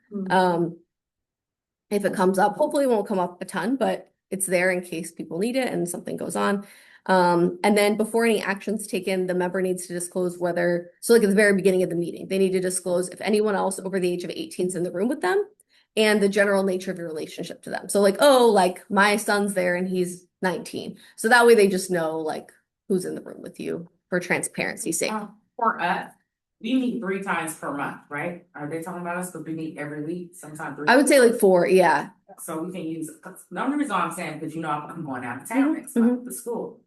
If it comes up, hopefully it won't come up a ton, but it's there in case people need it and something goes on. And then before any action's taken, the member needs to disclose whether, so like at the very beginning of the meeting, they need to disclose if anyone else over the age of 18 is in the room with them and the general nature of your relationship to them. So like, oh, like my son's there and he's 19. So that way they just know like who's in the room with you for transparency's sake. For us, we meet 3 times per month, right? Are they talking about us? Because we meet every week, sometimes 3. I would say like 4, yeah. So we can use, the only reason I'm saying, because you know, I'm going out of town next Mhm, month, the school.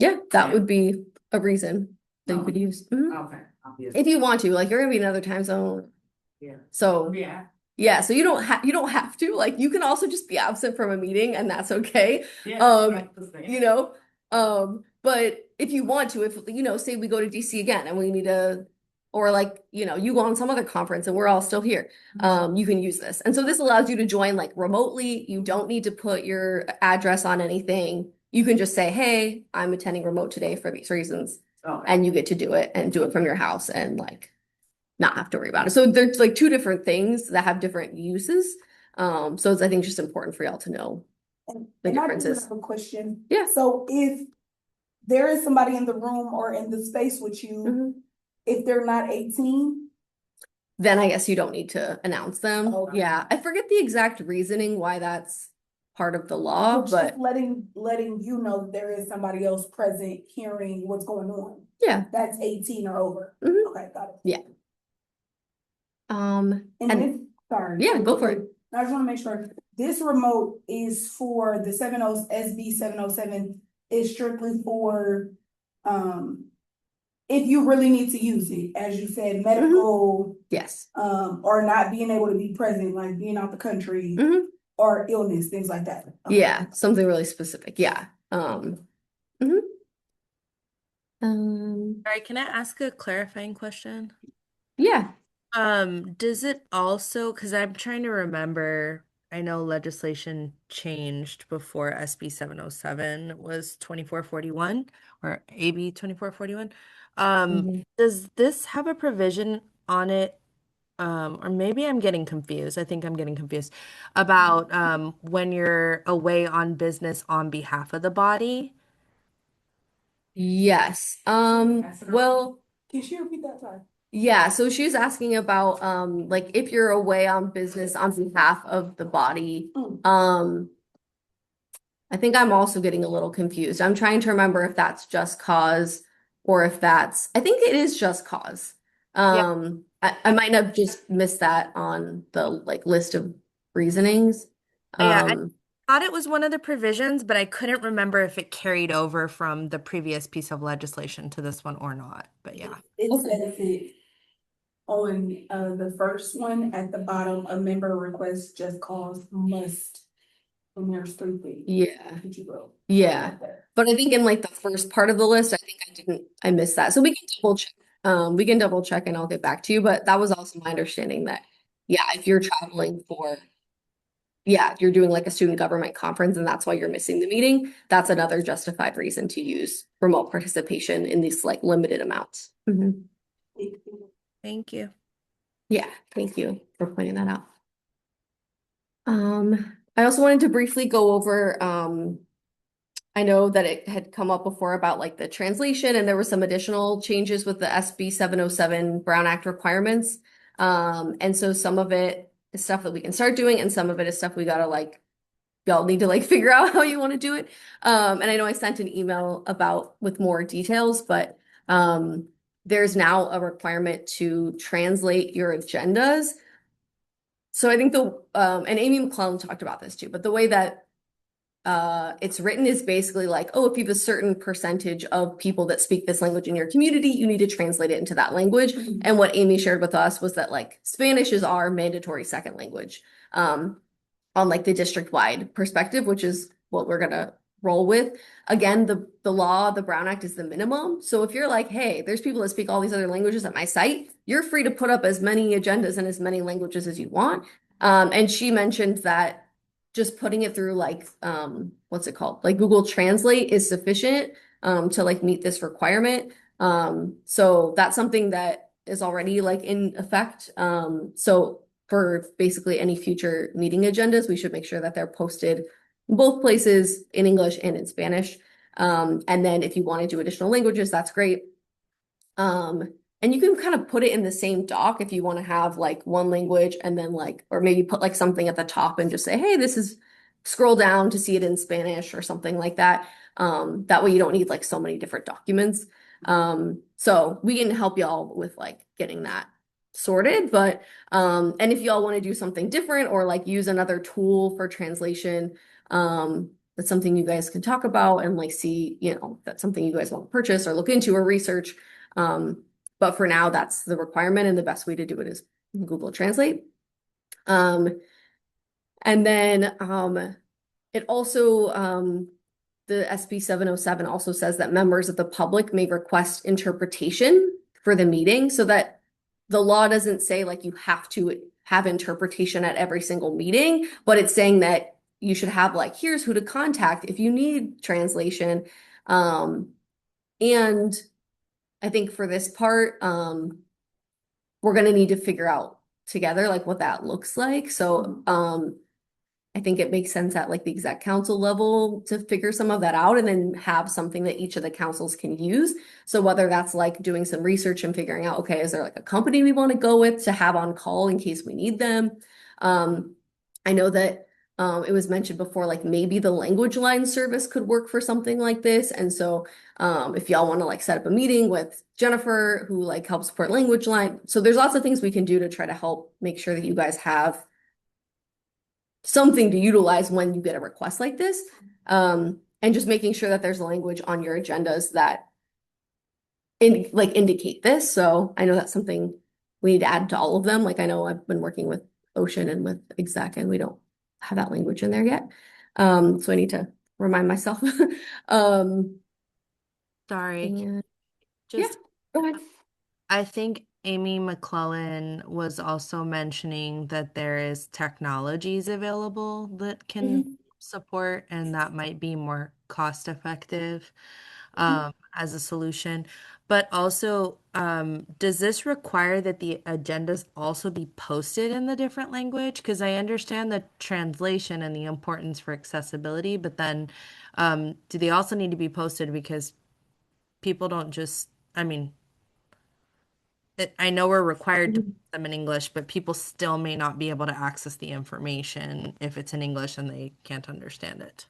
Yeah, that Yeah. would be a reason that you Oh. could use. Mhm. Okay, If you want to, like you're gonna be in another time zone. yeah. So Yeah. yeah, so you don't have to. Like you can also just be absent from a meeting and that's okay. Yeah. You know, but if you want to, if you know, say we go to DC again and we need to, or like, you know, you go on some other conference and we're all still here, you can use this. And so this allows you to join like remotely. You don't need to put your address on anything. You can just say, hey, I'm attending remote today for these reasons, Okay. and you get to do it and do it from your house and like not have to worry about it. So there's like 2 different things that have different uses. So it's, I think, just important for y'all to know And the and I do differences. have a question. Yeah. So if there is somebody in the room or in the space with you, Mhm. if they're not 18, Then I guess you don't need to announce them. Okay. Yeah, I forget the exact reasoning why that's part of the law, just but letting you know there is somebody else present hearing what's going on. yeah. That's 18 or over. Mhm. Okay, got it. Yeah. And And this, sorry. yeah, go for it. I just wanna make sure, this remote is for the SB 707 is strictly for, if you really need to use it, as you said, medical, Yes. or not being able to be present, like being out the country, Mhm. or illness, things like that. Okay. Yeah, something really specific. Yeah. Mhm. Sorry, can I ask a clarifying question? Yeah. Does it also, because I'm trying to remember, I know legislation changed before SB 707 was 2441 or AB 2441. Mhm. Does this have a provision on it? Or maybe I'm getting confused. I think I'm getting confused about when you're away on business on behalf of the body. Yes. Well, Can she repeat that, sorry? yeah, so she's asking about like if you're away on business on behalf of the body. I think I'm also getting a little confused. I'm trying to remember if that's just cause or if that's, I think it is just cause. I might have just missed that on the like list of reasonings. Yeah, I thought it was one of the provisions, but I couldn't remember if it carried over from the previous piece of legislation to this one or not. But yeah. It Okay. says it on, the first one at the bottom, a member requests just cause must. And there's 3 things. Yeah. That you wrote. Yeah. But I think in like the first part of the list, I missed that. So we can double check. We can double check and I'll get back to you. But that was also my understanding that, yeah, if you're traveling for, yeah, if you're doing like a student government conference and that's why you're missing the meeting, that's another justified reason to use remote participation in these like limited amounts. Mhm. Thank you. Yeah, thank you for pointing that out. I also wanted to briefly go over, I know that it had come up before about like the translation and there were some additional changes with the SB 707 Brown Act requirements. And so some of it is stuff that we can start doing and some of it is stuff we gotta like, y'all need to like figure out how you want to do it. And I know I sent an email about with more details, but there's now a requirement to translate your agendas So I think and Amy McClellan talked about this too, but the way that it's written is basically like, oh, if you have a certain percentage of people that speak this language in your community, you need to translate it into that language. And what Amy shared with us was that like Spanish is our mandatory second language on like the district-wide perspective, which is what we're gonna roll with. Again, the law, the Brown Act is the minimum. So if you're like, hey, there's people that speak all these other languages at my site, you're free to put up as many agendas in as many languages as you want. And she mentioned that just putting it through like what's it called? Like Google Translate is sufficient to like meet this requirement. So that's something that is already like in effect. So for basically any future meeting agendas, we should make sure that they're posted in both places in English and in Spanish. And then if you want to do additional languages, that's great. And you can kind of put it in the same doc if you want to have like one language and then like, or maybe put like something at the top and just say, hey, this is, scroll down to see it in Spanish or something like that. That way you don't need like so many different documents. So we can help y'all with like getting that sorted, but and if y'all want to do something different or like use another tool for translation, that's something you guys can talk about and like see, you know, if that's something you guys want to purchase or look into or research. But for now, that's the requirement, and the best way to do it is Google Translate. And then it also the SB 707 also says that members of the public may request interpretation for the meeting, so that the law doesn't say like you have to have interpretation at every single meeting, but it's saying that you should have like, here's who to contact if you need translation. And I think for this part, we're gonna need to figure out together like what that looks like. So I think it makes sense at like the exec council level to figure some of that out and then have something that each of the councils can use. So whether that's like doing some research and figuring out, okay, is there like a company we want to go with to have on call in case we need them? I know that it was mentioned before, like maybe the language line service could work for something like this. And so if y'all want to like set up a meeting with Jennifer who like helps support language line. So there's lots of things we can do to try to help make sure that you guys have something to utilize when you get a request like this. And just making sure that there's language on your agendas that indicate this. So I know that's something we need to add to all of them. Like I know I've been working with Ocean and with exec and we don't have that language in there yet. So I need to remind myself. Sorry. And Just yeah, go ahead. I think Amy McClellan was also mentioning that there is technologies available that can support, and that might be more cost effective as a solution. But also, does this require that the agendas also be posted in the different language? Because I understand the translation and the importance for accessibility, but then do they also need to be posted because people don't just, I mean, I know we're required to put them in English, but people still may not be able to access the information if it's in English and they can't understand it.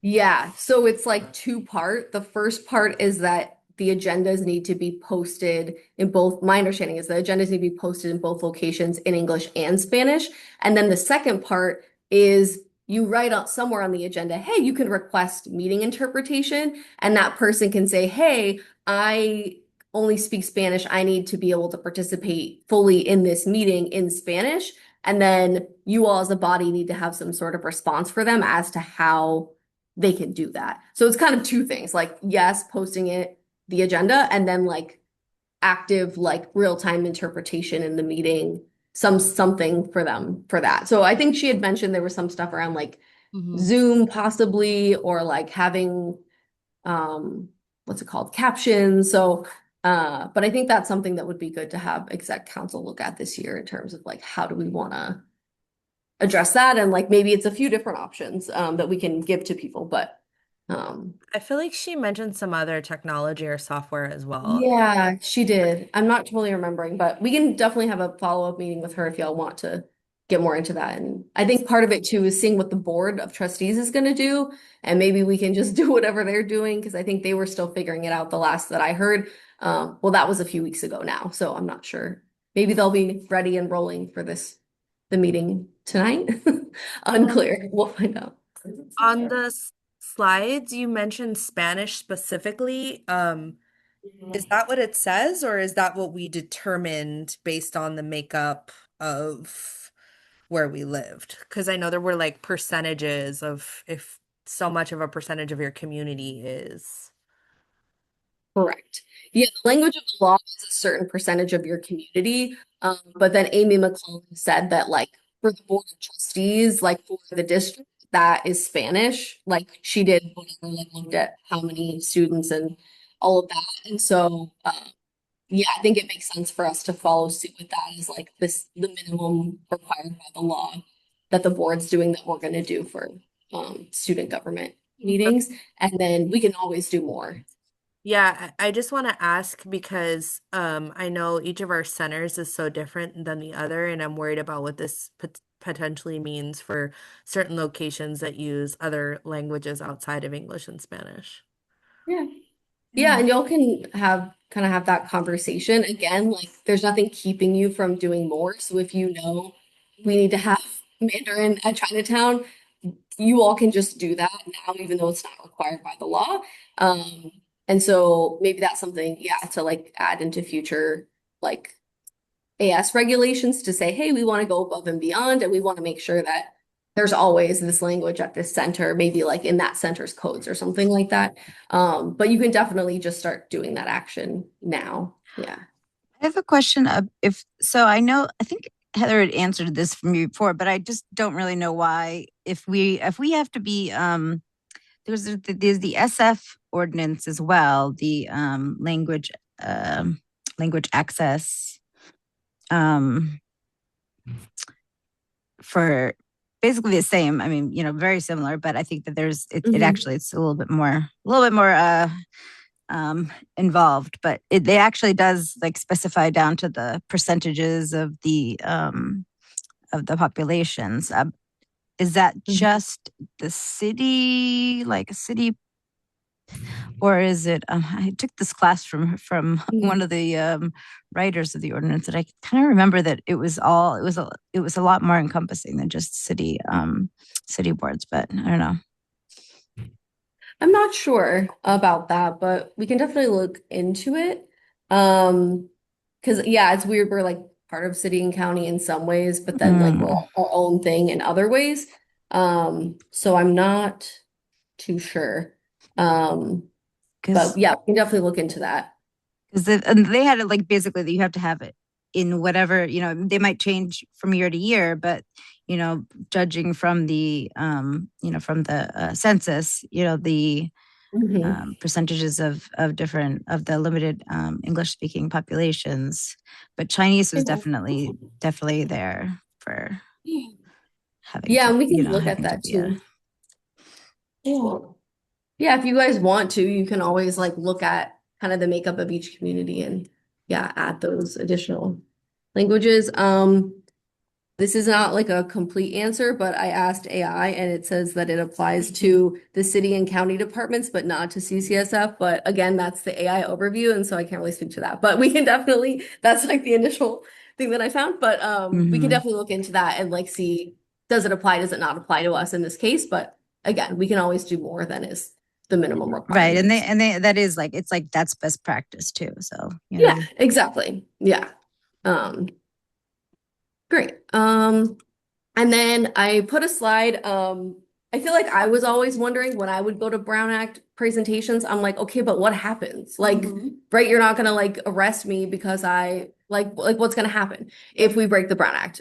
Yeah, so it's like two-part. The first part is that the agendas need to be posted in both, my understanding is the agendas need to be posted in both locations in English and Spanish. And then the second part is you write out somewhere on the agenda, hey, you can request meeting interpretation, and that person can say, hey, I only speak Spanish. I need to be able to participate fully in this meeting in Spanish. And then you all as a body need to have some sort of response for them as to how they can do that. So it's kind of two things, like, yes, posting it, the agenda, and then like active, like real-time interpretation in the meeting, something for them for that. So I think she had mentioned there was some stuff around like Zoom possibly, or like having, what's it called? Captions. So, but I think that's something that would be good to have exec council look at this year in terms of like, how do we want to address that? And like, maybe it's a few different options, that we can give to people, but, I feel like she mentioned some other technology or software as well. yeah, she did. I'm not totally remembering, but we can definitely have a follow-up meeting with her if y'all want to get more into that. And I think part of it too is seeing what the board of trustees is going to do. And maybe we can just do whatever they're doing, because I think they were still figuring it out the last that I heard. Well, that was a few weeks ago now, so I'm not sure. Maybe they'll be ready and rolling for this the meeting tonight. Unclear. We'll find out. On the slides, you mentioned Spanish specifically. Is that what it says, or is that what we determined based on the makeup of where we lived? Because I know there were like percentages of if so much of a percentage of your community is. Correct. Yeah, the language of the law is a certain percentage of your community. But then Amy McClellan said that like for the board of trustees, like for the district, that is Spanish. Like she did whatever, like looked at how many students and all of that. And so yeah, I think it makes sense for us to follow suit with that as like this the minimum required by the law that the board's doing that we're gonna do for student government meetings. And then we can always do more. Yeah, I just want to ask because I know each of our centers is so different than the other, and I'm worried about what this potentially means for certain locations that use other languages outside of English and Spanish. Yeah. Yeah, and y'all can have kind of have that conversation again. Like, there's nothing keeping you from doing more. So if you know we need to have Mandarin at Chinatown, you all can just do that now, even though it's not required by the law. And so maybe that's something, yeah, to like add into future like AS regulations to say, hey, we want to go above and beyond, and we want to make sure that there's always this language at this center, maybe like in that center's codes or something like that. But you can definitely just start doing that action now. Yeah. I have a question of if so I know I think Heather had answered this for me before, but I just don't really know why if we have to be there's the SF ordinance as well, the language access for basically the same. I mean, very similar, but I think that there's it actually it's a little bit more involved, but they actually does like specify down to the percentages of the populations. Is that just the city, like a city, or is it? I took this class from one of the writers of the ordinance, and I kind of remember that it was a lot more encompassing than just city boards, but I don't know. I'm not sure about that, but we can definitely look into it. Because yeah, it's weird. We're like part of city and county in some ways, but then like we're our own thing in other ways. So I'm not too sure. But yeah, we can definitely look into that. Because they had it like basically that you have to have it in whatever, they might change from year to year, but judging from the census, the percentages of different of the limited English speaking populations, but Chinese was definitely there for having. Yeah, and we can look at that too. Yeah, if you guys want to, you can always like look at kind of the makeup of each community and yeah, add those additional languages. This is not like a complete answer, but I asked AI and it says that it applies to the city and county departments, but not to CCSF. But again, that's the AI overview, and so I can't really speak to that. But we can definitely, that's like the initial thing that I found. But we can definitely look into that and like see, does it apply, does it not apply to us in this case? But again, we can always do more than is the minimum requirement. Right. And they that is like it's like that's best practice too. So yeah, exactly. Yeah. Great. And then I put a slide. I feel like I was always wondering when I would go to Brown Act presentations, I'm like, okay, but what happens? Like, right, you're not gonna like arrest me because I like what's gonna happen if we break the Brown Act?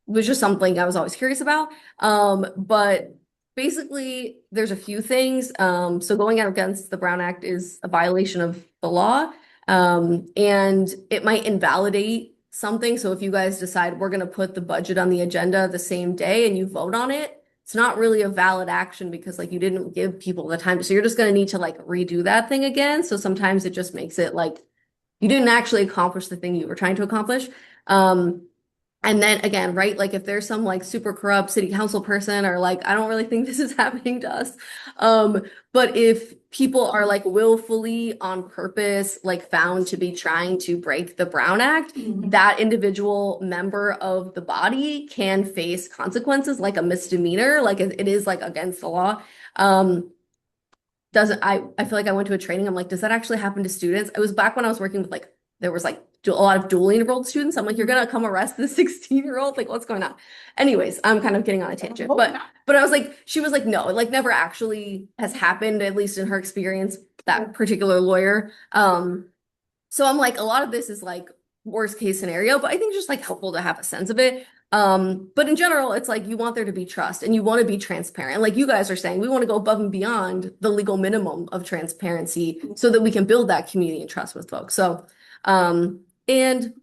Was just something I was always curious about. But basically there's a few things. So going out against the Brown Act is a violation of the law. And it might invalidate something. So if you guys decide we're going to put the budget on the agenda the same day and you vote on it, it's not really a valid action because like you didn't give people the time. So you're just going to need to like redo that thing again. So sometimes it just makes it like you didn't actually accomplish the thing you were trying to accomplish. And then again, right, like if there's some like super corrupt city council person or like, I don't really think this is happening to us. But if people are like willfully on purpose, like found to be trying to break the Brown Act, that individual member of the body can face consequences like a misdemeanor, like it is like against the law. I feel like I went to a training. I'm like, does that actually happen to students? It was back when I was working with like, there was like a lot of dually enrolled students. I'm like, you're gonna come arrest the 16-year-old? Like, what's going on? Anyways, I'm kind of getting on a tangent, but I was like, she was like, no, it like never actually has happened, at least in her experience, that particular lawyer. So I'm like, a lot of this is like worst case scenario, but I think it's just like helpful to have a sense of it. But in general, it's like you want there to be trust and you want to be transparent. Like you guys are saying, we want to go above and beyond the legal minimum of transparency so that we can build that community and trust with folks. So, and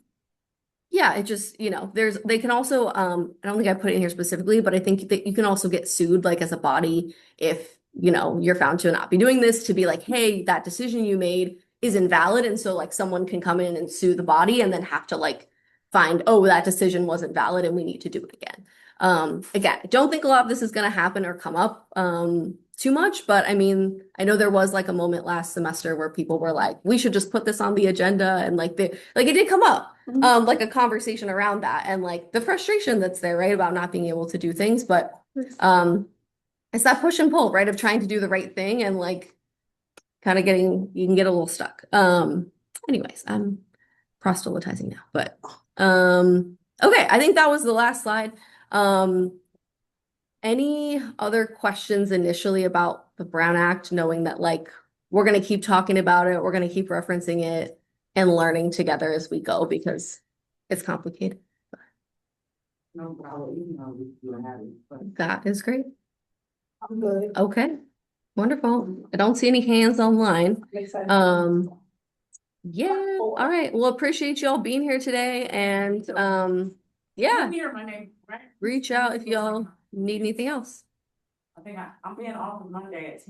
yeah, it just, you know, they can also, I don't think I put it in here specifically, but I think that you can also get sued like as a body if, you know, you're found to not be doing this, to be like, hey, that decision you made is invalid. And so like someone can come in and sue the body and then have to like find, oh, that decision wasn't valid and we need to do it again. Again, I don't think a lot of this is going to happen or come up too much, but I mean, I know there was like a moment last semester where people were like, we should just put this on the agenda, and like it did come up, like a conversation around that and like the frustration that's there, right, about not being able to do things, but it's that push and pull, right, of trying to do the right thing and like kind of you can get a little stuck. Anyways, I'm proselytizing now, but okay, I think that was the last slide. Any other questions initially about the Brown Act, knowing that like we're going to keep talking about it, we're going to keep referencing it and learning together as we go because it's complicated. No problem. That is great. I'm good. Okay, wonderful. I don't see any hands online. Yeah, all right. Well, appreciate y'all being here today and yeah, Here, my name, right? reach out if y'all need anything else. I think I'm being off Monday at